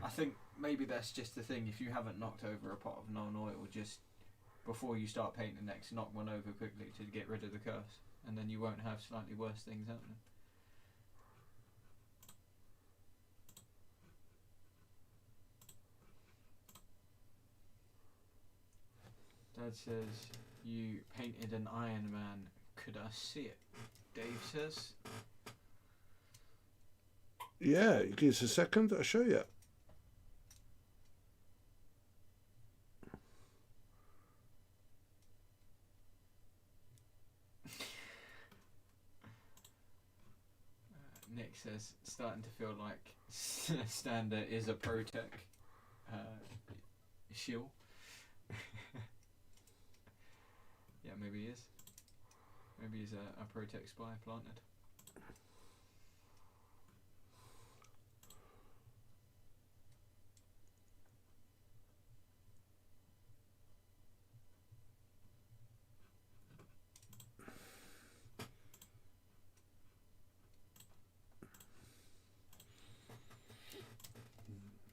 B: I think maybe that's just the thing. If you haven't knocked over a pot of non-oil, just before you start painting next, knock one over quickly to get rid of the curse, and then you won't have slightly worse things happening. Dad says, you painted an Iron Man. Could I see it? Dave says.
A: Yeah, give us a second, I'll show you.
B: Nick says, starting to feel like Stander is a Protec shill. Yeah, maybe he is. Maybe he's a Protec spy planted.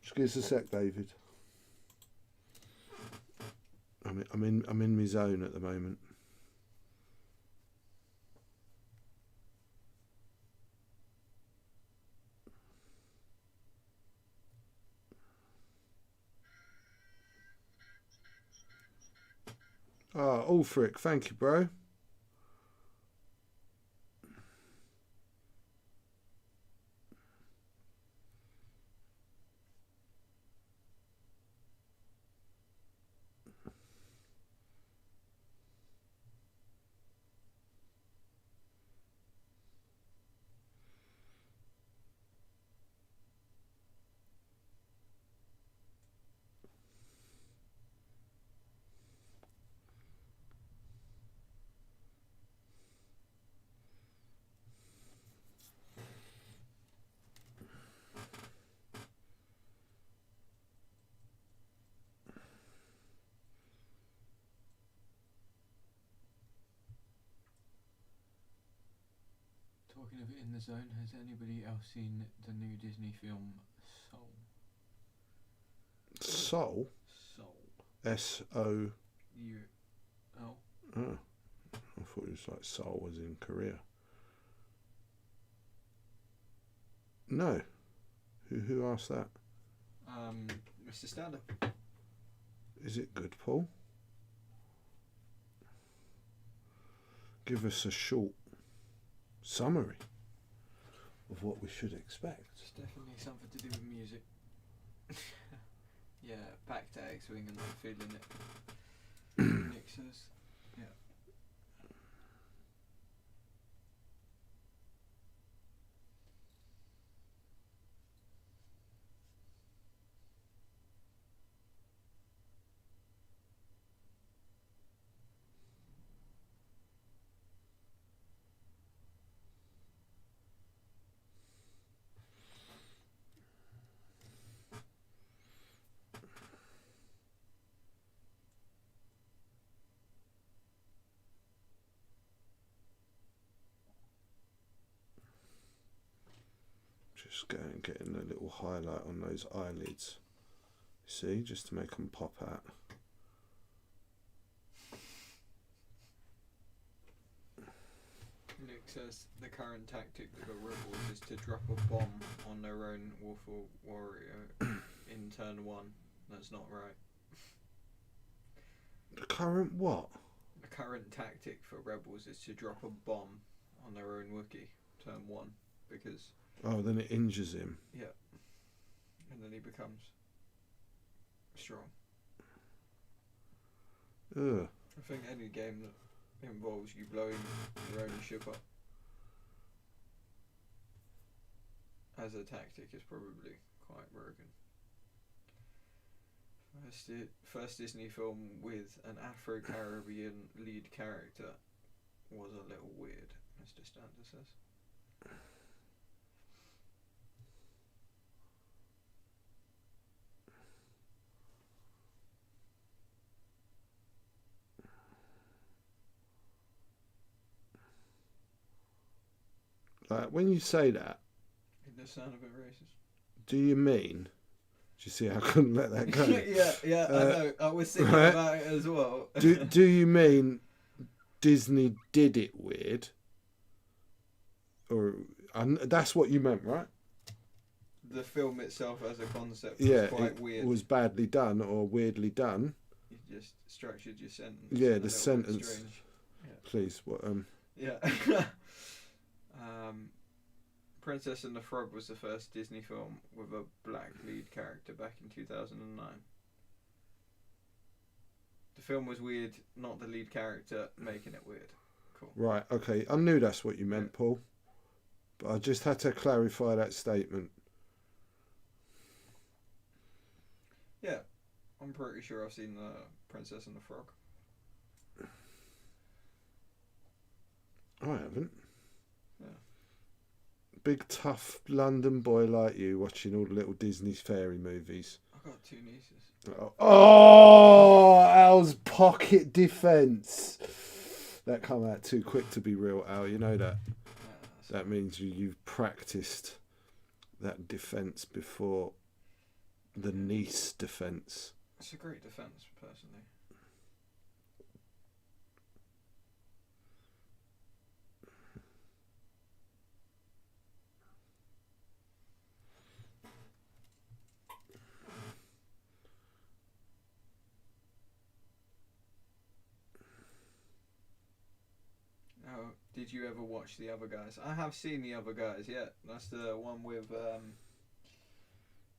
A: Just give us a sec, David. I'm in my zone at the moment. Ah, Ulfric, thank you, bro.
B: Talking of it in the zone, has anybody else seen the new Disney film Soul?
A: Soul?
B: Soul.
A: S-O...
B: U-L?
A: Oh, I thought it was like Seoul as in Korea. No. Who asked that?
B: Mr. Stander.
A: Is it good, Paul? Give us a short summary of what we should expect.
B: It's definitely something to do with music. Yeah, back to X-Wing and I'm feeling it. Nick says, yeah.
A: Just getting a little highlight on those eyelids. See, just to make them pop out.
B: Luke says the current tactic for rebels is to drop a bomb on their own Wolf warrior in turn 1. That's not right.
A: The current what?
B: The current tactic for rebels is to drop a bomb on their own Wookiee turn 1 because.
A: Oh, then it injures him.
B: Yeah. And then he becomes strong.
A: Ugh.
B: I think any game that involves you blowing your own ship up as a tactic is probably quite broken. First Disney film with an Afro-Caribbean lead character was a little weird, Mr. Stander says.
A: Like, when you say that,
B: It does sound a bit racist.
A: do you mean? Do you see how I couldn't let that go?
B: yeah, I know. I was thinking
A: right?
B: about it as well.
A: do you mean Disney did it weird? Or that's what you meant, right?
B: The film itself as a concept was quite weird.
A: It was badly done or weirdly done.
B: You just structured your sentence.
A: Yeah, the sentence.
B: Strange. Yeah.
A: Please, what?
B: Yeah. Princess and the Frog was the first Disney film with a black lead character back in 2009. The film was weird, not the lead character making it weird. Cool.
A: Right, okay. I knew that's what you meant, Paul. But I just had to clarify that statement.
B: Yeah, I'm pretty sure I've seen the Princess and the Frog.
A: I haven't.
B: Yeah.
A: Big tough London boy like you watching all the little Disney fairy movies.
B: I've got 2 nieces.
A: Oh, Al's pocket defence. That come out too quick to be real, Al. You know that. That means you've practiced that defence before the niece defence.
B: It's a great defence, personally. Oh, did you ever watch The Other Guys? I have seen The Other Guys, yeah. That's the one with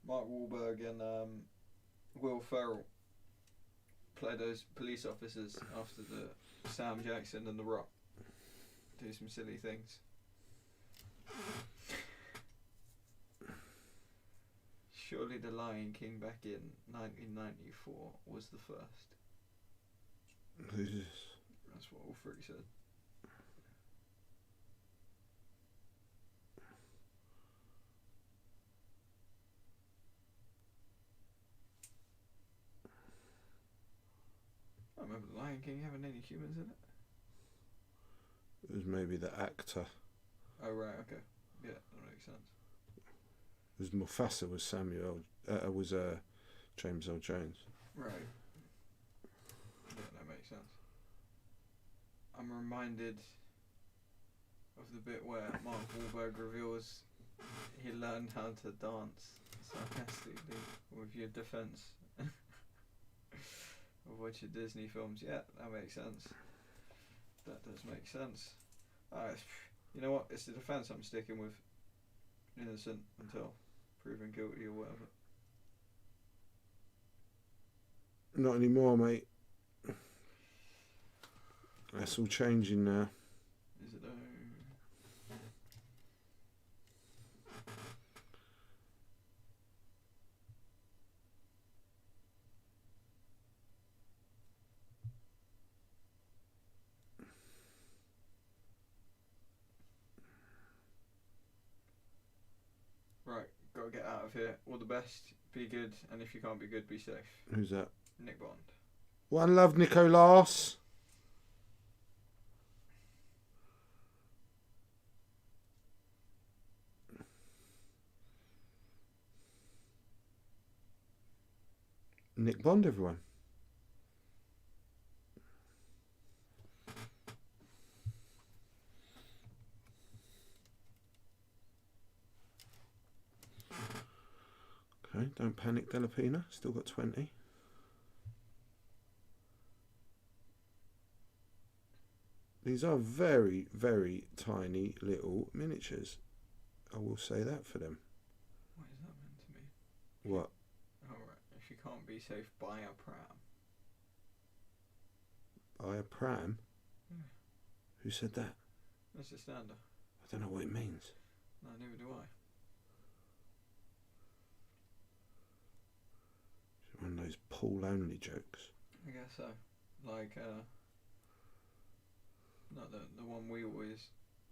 B: Mark Wahlberg and Will Ferrell play those police officers after the Sam Jackson and The Rock do some silly things. Surely The Lion King back in 1994 was the first. That's what all 3 said. I don't remember The Lion King having any humans in it.
A: It was maybe the actor.
B: Oh right, okay, yeah, that makes sense.
A: It was Mufasa was James Earl Jones.
B: Right. Yeah, that makes sense. I'm reminded of the bit where Mark Wahlberg reveals he learned how to dance sarcastically with your defence of watching Disney films. Yeah, that makes sense. That does make sense. You know what? It's the defence I'm sticking with. Innocent until proven guilty or whatever.
A: Not anymore, mate. That's all changing now.
B: Is it Right, gotta get out of here. All the best, be good, and if you can't be good, be safe.
A: Who's that?
B: Nick Bond.
A: One love, Nicolas. Nick Bond, everyone. Okay, don't panic, Delapina. Still got 20. These are very, very tiny little miniatures. I will say that for them.
B: What is that meant to mean?
A: What?
B: Oh, right. If you can't be safe, buy a pram.
A: Buy a pram?
B: Yeah.
A: Who said that?
B: That's a standard.
A: I don't know what it means.
B: No, neither do I.
A: It's one of those Paul-only jokes.
B: I guess so. Like, not the one we always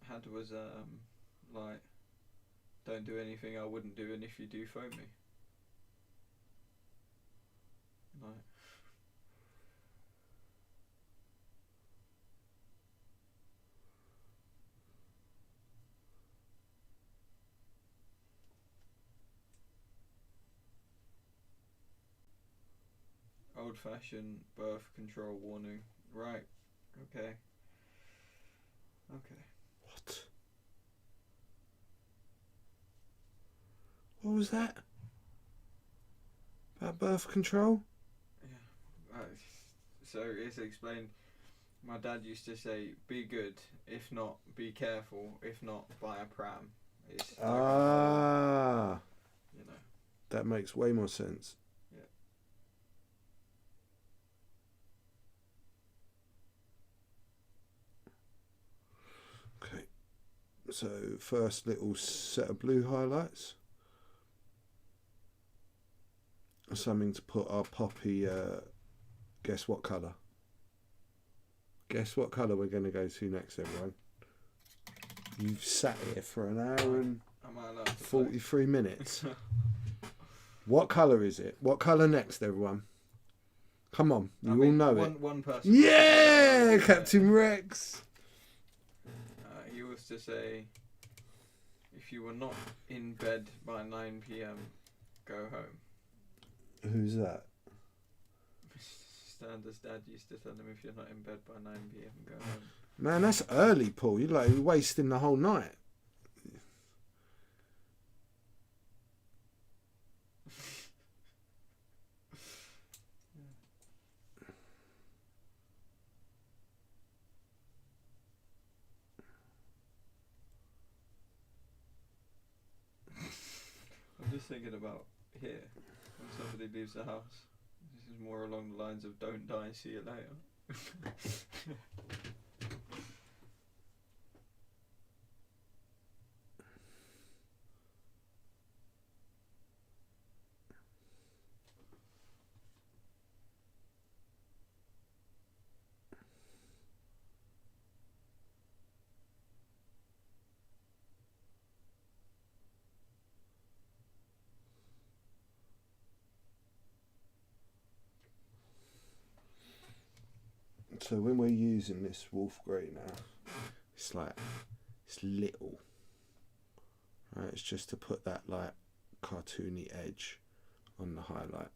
B: had was, like, don't do anything I wouldn't do, and if you do, phone me. Like, old-fashioned birth control warning. Right. Okay. Okay.
A: What? What was that? About birth control?
B: Yeah. So it's explained. My dad used to say, "Be good. If not, be careful. If not, buy a pram." It's like, you know.
A: That makes way more sense.
B: Yeah.
A: Okay. So first little set of blue highlights. Something to put our poppy. Guess what colour? Guess what colour we're going to go to next, everyone? You've sat here for an hour and
B: Am I allowed to
A: 43 minutes. What colour is it? What colour next, everyone? Come on, you all know it.
B: One person.
A: Yeah, Captain Rex.
B: He used to say, "If you were not in bed by 9 p.m, go home."
A: Who's that?
B: Stander's dad used to tell him, "If you're not in bed by 9 p.m, go home."
A: Man, that's early, Paul. You're wasting the whole night.
B: I'm just thinking about here, when somebody leaves the house. This is more along the lines of "Don't die, see you later."
A: So when we're using this wolf grey now, it's little. Right, it's just to put that like cartoony edge on the highlight.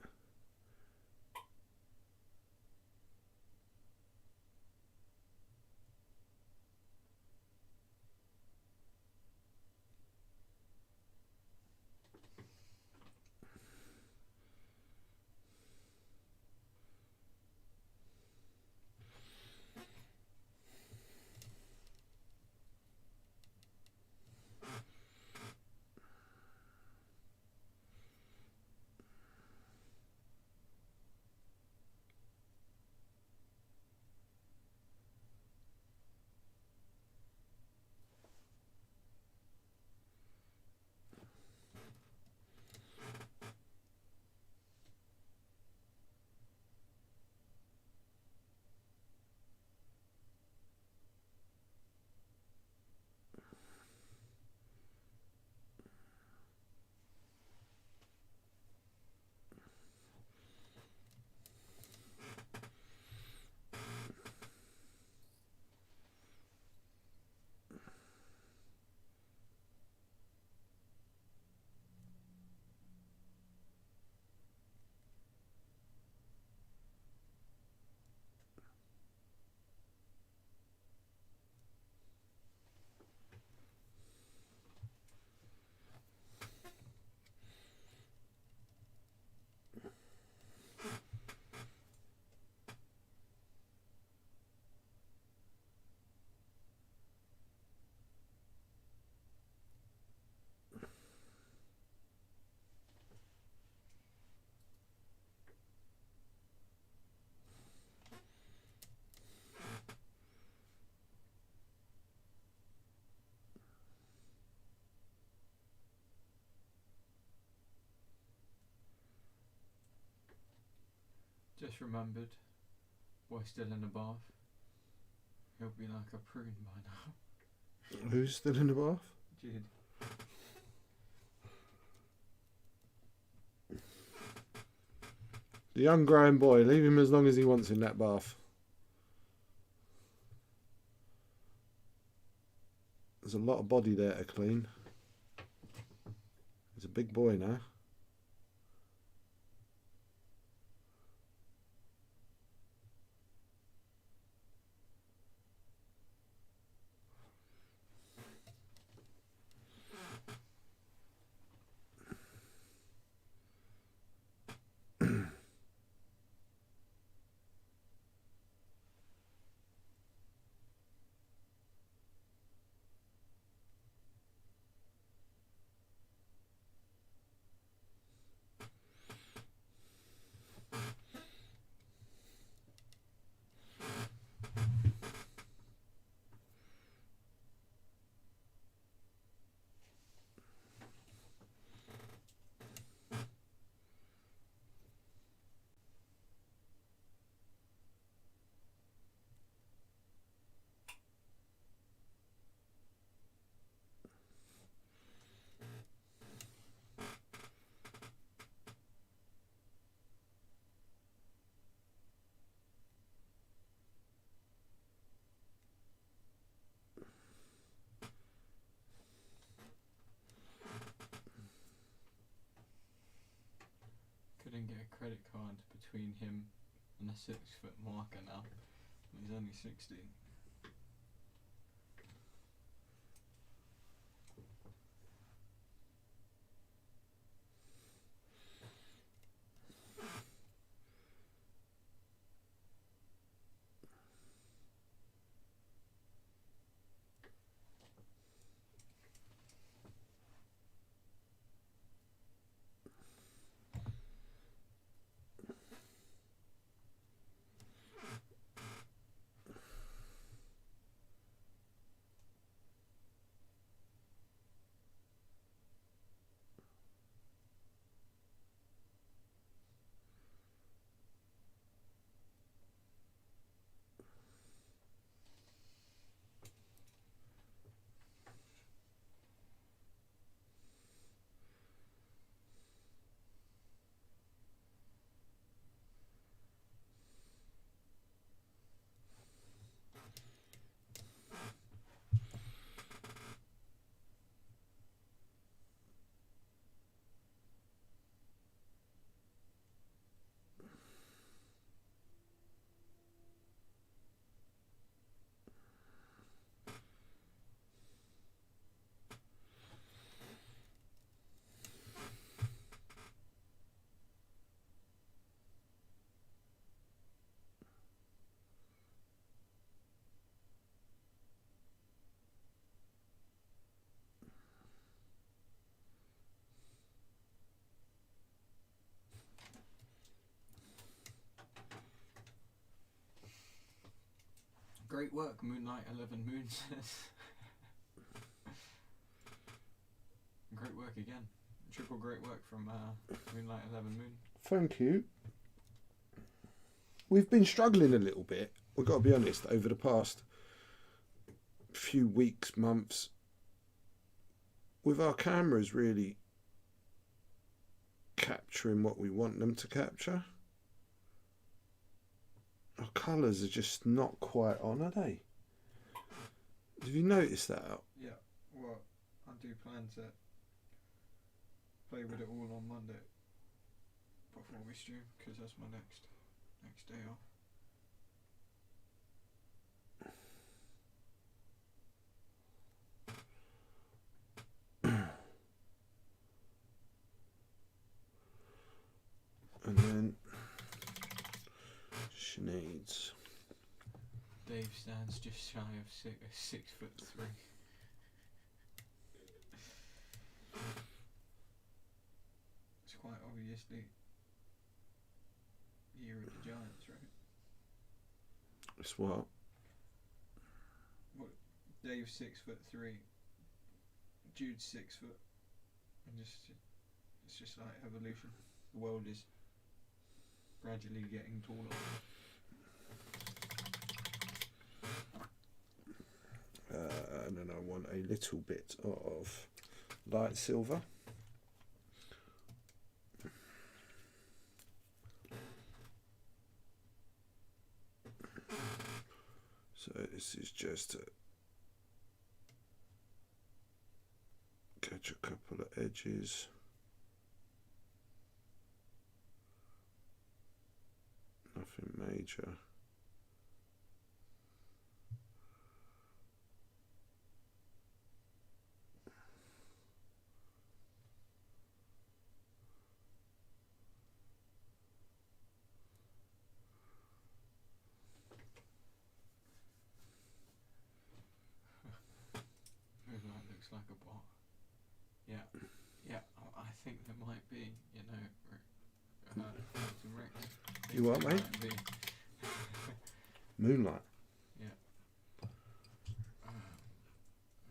B: just remembered. Boy still in the bath. He'll be like a prune by now.
A: Who's still in the bath?
B: Jude.
A: The young growing boy. Leave him as long as he wants in that bath. There's a lot of body there to clean. He's a big boy now.
B: Couldn't get a credit card between him and a 6 foot marker now. He's only 16. Great work, Moonlight 11 Moon says. Great work again. Triple great work from Moonlight 11 Moon.
A: Thank you. We've been struggling a little bit, we've got to be honest, over the past few weeks, months, with our cameras really capturing what we want them to capture. Our colours are just not quite on, are they? Have you noticed that?
B: Yeah, well, I do plan to play with it all on Monday before we stream, because that's my next day off.
A: And then Sinead's.
B: Dave stands just shy of 6'3". It's quite obviously Year of the Giants, right?
A: It's what?
B: What? Dave's 6'3", Jude's 6 foot, and it's just like evolution. The world is gradually getting taller.
A: And then I want a little bit of light silver. So this is just to catch a couple of edges. Nothing major.
B: Moonlight looks like a bot. Yeah, yeah. I think there might be, you know, some Rex.
A: You what, mate?
B: Might be.
A: Moonlight.
B: Yeah.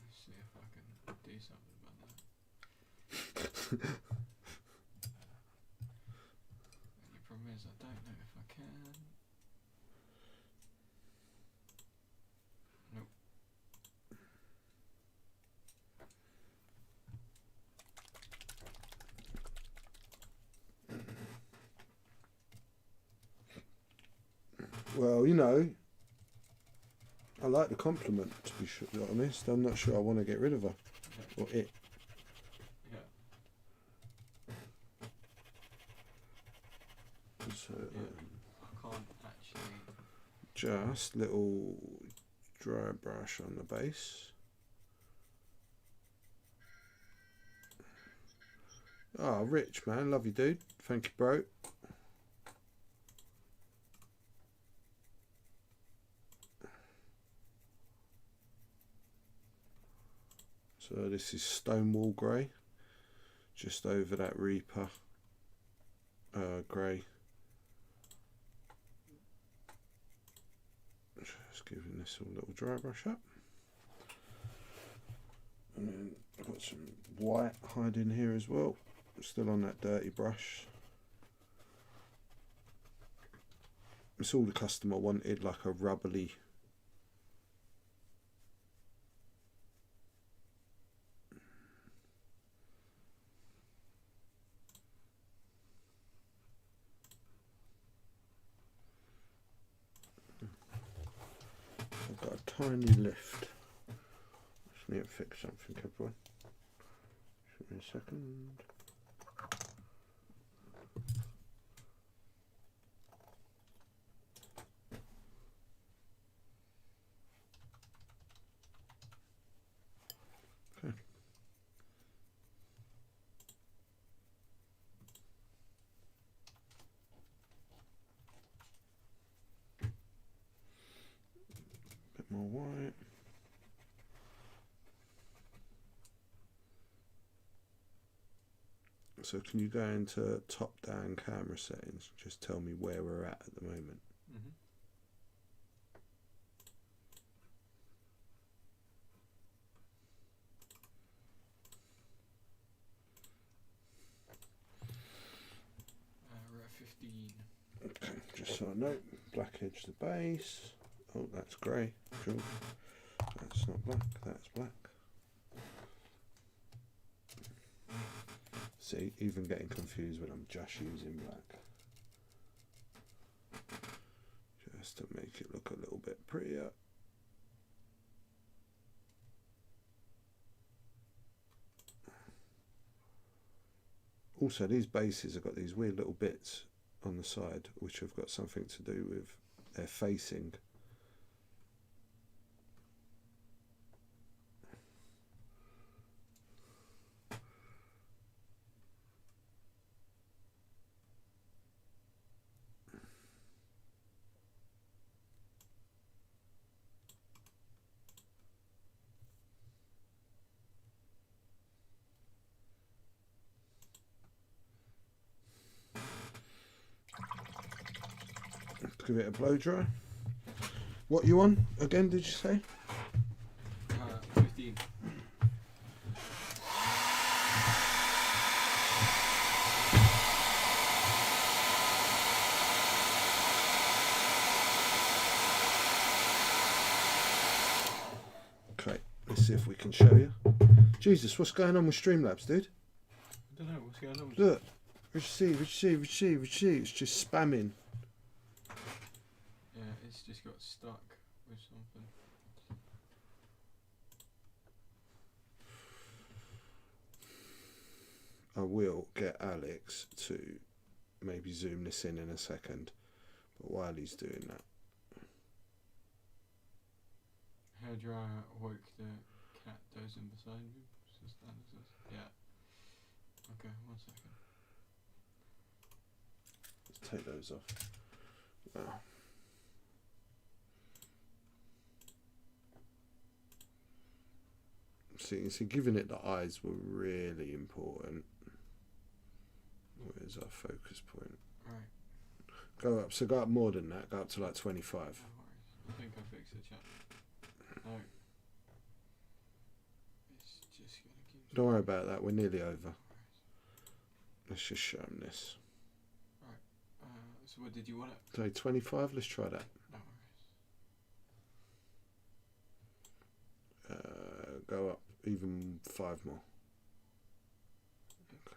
B: Let's see if I can do something about that. The problem is I don't know if I can. Nope.
A: Well, you know, I like the compliment, to be honest. I'm not sure I want to get rid of her.
B: Yeah.
A: Or it.
B: Yeah.
A: So,
B: I can't actually.
A: just little dry brush on the base. Oh, Rich, man. Love you, dude. Thank you, bro. So this is Stonewall Grey, just over that Reaper grey. Just giving this a little dry brush up. And then I've got some white hiding here as well, still on that dirty brush. It's all the customer wanted, like a rubbly. I've got a tiny lift. Just need to fix something, everyone. Give me a second. Okay. Bit more white. So can you go into top-down camera settings? Just tell me where we're at the moment.
B: Mm-hmm. We're at 15.
A: Okay, just so I know, black edge the base. Oh, that's grey. Cool. That's not black, that's black. See, even getting confused when I'm just using black. Just to make it look a little bit prettier. Also, these bases have got these weird little bits on the side which have got something to do with their facing. Give it a blow dry. What you on again, did you say?
B: 15.
A: Let's see if we can show you. Jesus, what's going on with Streamlabs, dude?
B: I don't know what's going on.
A: Look, receive. It's just spamming.
B: Yeah, it's just got stuck with something.
A: I will get Alex to maybe zoom this in a second, but while he's doing that.
B: Hair dryer woke the cat dozing beside you. Yeah. Okay, 1 second.
A: Let's take those off. Wow. See, giving it the eyes were really important. Where's our focus point?
B: Right.
A: Go up. So go up more than that. Go up to like 25.
B: No worries. I think I fixed it, chat. No. It's just gonna keep.
A: Don't worry about that. We're nearly over. Let's just show them this.
B: Right. So what did you want it?
A: So 25. Let's try that.
B: No worries.
A: Go up even 5 more. Okay.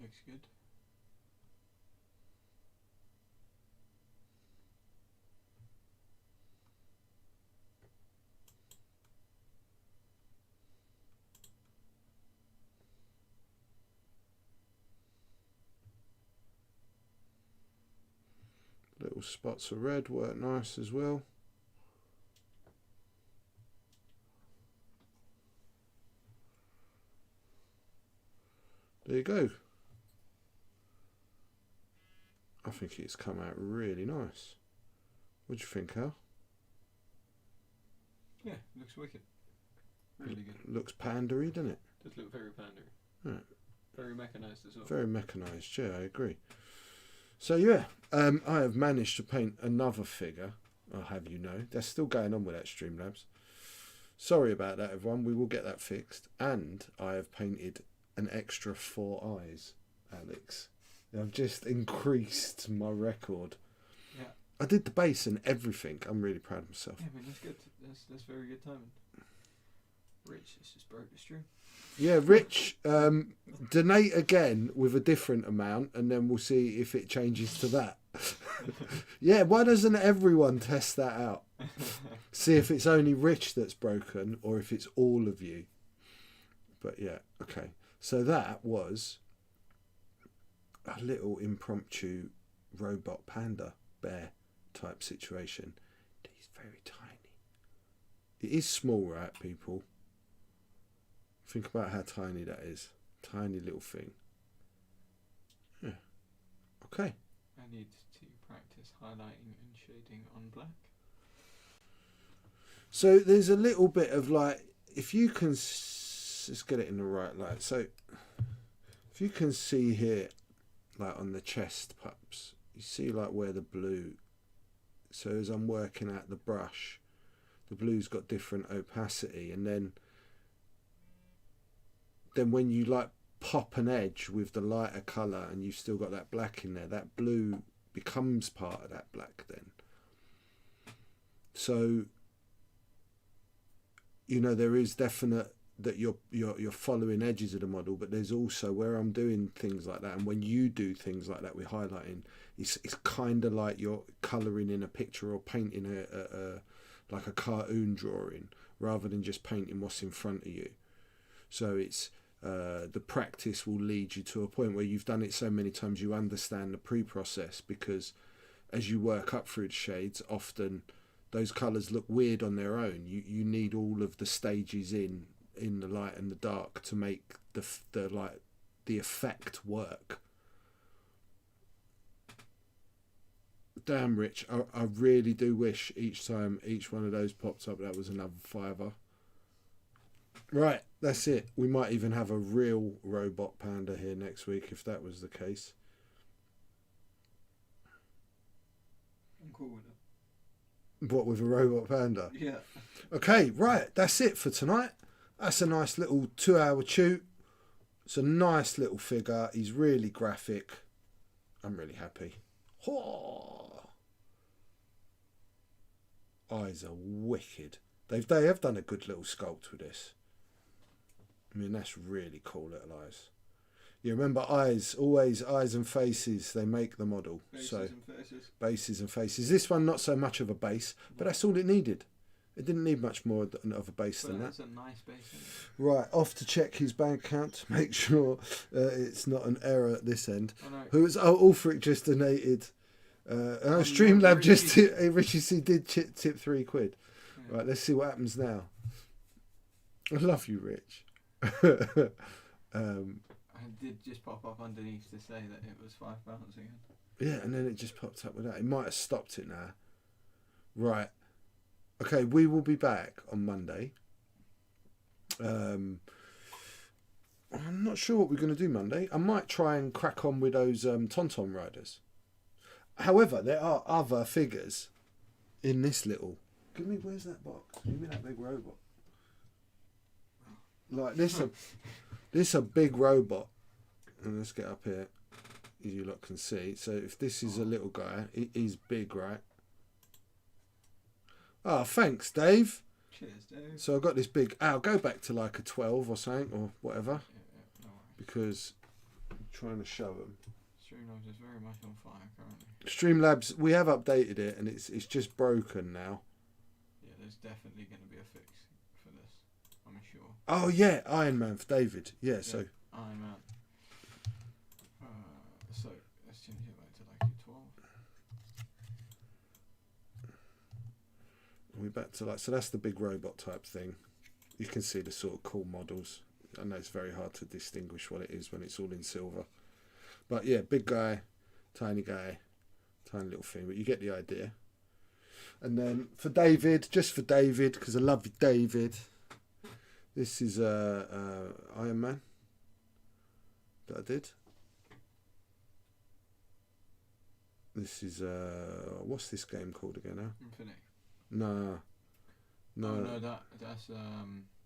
B: Looks good.
A: Little spots of red work nice as well. There you go. I think it's come out really nice. What do you think, Al?
B: Yeah, looks wicked. Really good.
A: Looks pandery, doesn't it?
B: Does look very pandery.
A: Right.
B: Very mechanised as well.
A: Very mechanised, yeah, I agree. So yeah, I have managed to paint another figure. I'll have you know. They're still going on with that Streamlabs. Sorry about that, everyone. We will get that fixed. And I have painted an extra 4 eyes, Alex. I've just increased my record.
B: Yeah.
A: I did the base and everything. I'm really proud of myself.
B: Yeah, man, that's good. That's very good timing. Rich, it's just broke the stream.
A: Yeah, Rich, donate again with a different amount and then we'll see if it changes to that. Yeah, why doesn't everyone test that out? See if it's only Rich that's broken or if it's all of you. But yeah, okay. So that was a little impromptu robot panda bear type situation. He's very tiny. It is small, right, people? Think about how tiny that is. Tiny little thing. Yeah. Okay.
B: I need to practice highlighting and shading on black.
A: So there's a little bit of like, if you can, let's get it in the right light. So if you can see here, like on the chest pups, you see like where the blue, so as I'm working out the brush, the blue's got different opacity, and then when you like pop an edge with the lighter colour and you've still got that black in there, that blue becomes part of that black then. So, you know, there is definite that you're following edges of the model, but there's also where I'm doing things like that, and when you do things like that with highlighting, it's kind of like you're colouring in a picture or painting a like a cartoon drawing rather than just painting what's in front of you. So it's the practice will lead you to a point where you've done it so many times you understand the pre-process, because as you work up through the shades, often those colours look weird on their own. You need all of the stages in the light and the dark to make the effect work. Damn, Rich, I really do wish each time each one of those popped up that was another $5. Right, that's it. We might even have a real robot panda here next week if that was the case.
B: I'm cool with it.
A: What, with a robot panda?
B: Yeah.
A: Okay, right, that's it for tonight. That's a nice little 2-hour shoot. It's a nice little figure. He's really graphic. I'm really happy. Oh. Eyes are wicked. They have done a good little sculpt with this. I mean, that's really cool little eyes. You remember eyes, always eyes and faces, they make the model.
B: Bases
A: so
B: and faces.
A: bases and faces. This one, not so much of a base, but that's all it needed. It didn't need much more of a base than that.
B: That's a nice base.
A: Right, off to check his bank account to make sure it's not an error at this end.
B: Oh, no.
A: Who was Ulfric just donated? Streamlab just Richie C did tip £3.
B: Yeah.
A: Right, let's see what happens now. I love you, Rich.
B: I did just pop up underneath to say that it was £5 again.
A: Yeah, and then it just popped up with that. It might have stopped it now. Right. Okay, we will be back on Monday. I'm not sure what we're going to do Monday. I might try and crack on with those Tauntaun riders. However, there are other figures in this little... where's that box? Give me that big robot. Like this a big robot. And let's get up here. As you lot can see. So if this is a little guy, he's big, right? Oh, thanks, Dave.
B: Cheers, Dave.
A: So I got this big... I'll go back to like a 12 or something, or whatever.
B: Yeah, no worries.
A: Because I'm trying to show them.
B: Streamlabs is very much on fire currently.
A: Streamlabs, we have updated it, and it's just broken now.
B: Yeah, there's definitely going to be a fix for this, I'm sure.
A: Oh, yeah, Iron Man for David. Yeah, so...
B: Iron Man. So, let's change it back to like a 12.
A: We're back to like... So that's the big robot type thing. You can see the sort of cool models. I know it's very hard to distinguish what it is when it's all in silver. But yeah, big guy, tiny little thing. But you get the idea. And then for David, just for David, because I love you, David. This is Iron Man that I did. This is what's this game called again now?
B: Infinite.
A: No.
B: Oh, no, that's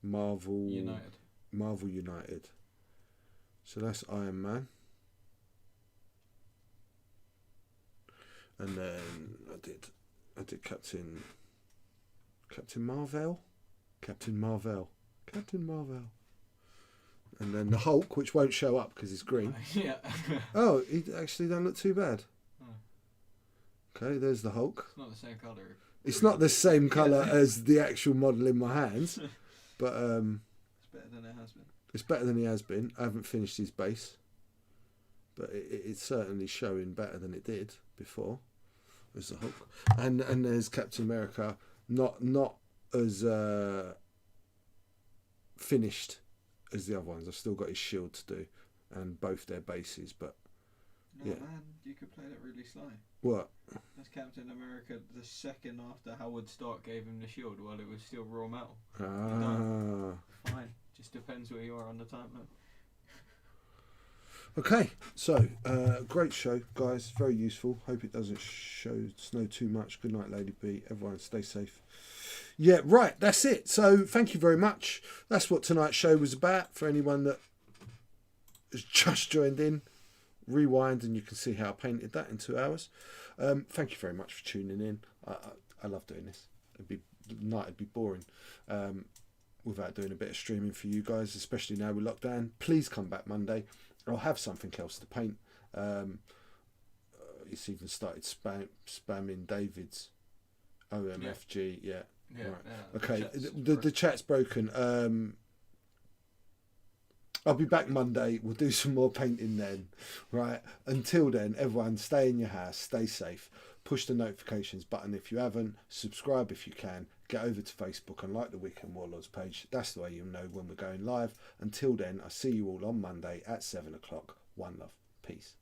A: Marvel
B: United.
A: Marvel United. So that's Iron Man. And then I did Captain Marvel. And then the Hulk, which won't show up because it's green.
B: Yeah.
A: Oh, he actually don't look too bad.
B: Oh.
A: Okay, there's the Hulk.
B: It's not the same colour.
A: It's not the same colour as the actual model in my hands, but
B: it's better than it has been.
A: it's better than he has been. I haven't finished his base, but it's certainly showing better than it did before. There's the Hulk, and there's Captain America, not as finished as the other ones. I've still got his shield to do, and both their bases, but
B: No,
A: yeah.
B: man, you could play that really sly.
A: What?
B: That's Captain America the second after Howard Stark gave him the shield while it was still raw metal.
A: Ah.
B: Fine. Just depends where you are on the timeline.
A: Okay, so great show, guys. Very useful. Hope it doesn't snow too much. Good night, Lady B. Everyone, stay safe. Yeah, right. That's it. So thank you very much. That's what tonight's show was about. For anyone that has just joined in, rewind and you can see how I painted that in 2 hours. Thank you very much for tuning in. I love doing this. It'd be boring without doing a bit of streaming for you guys, especially now with lockdown. Please come back Monday. I'll have something else to paint. It's even started spamming David's OMFG. Yeah.
B: Yeah.
A: Right.
B: Yeah,
A: Okay.
B: the
A: The chat's broken. I'll be back Monday. We'll do some more painting then. Right. Until then, everyone, stay in your house. Stay safe. Push the notifications button if you haven't. Subscribe if you can. Get over to Facebook and like the Weekend Warlords page. That's the way you'll know when we're going live. Until then, I'll see you all on Monday at 7 o'clock. One love. Peace.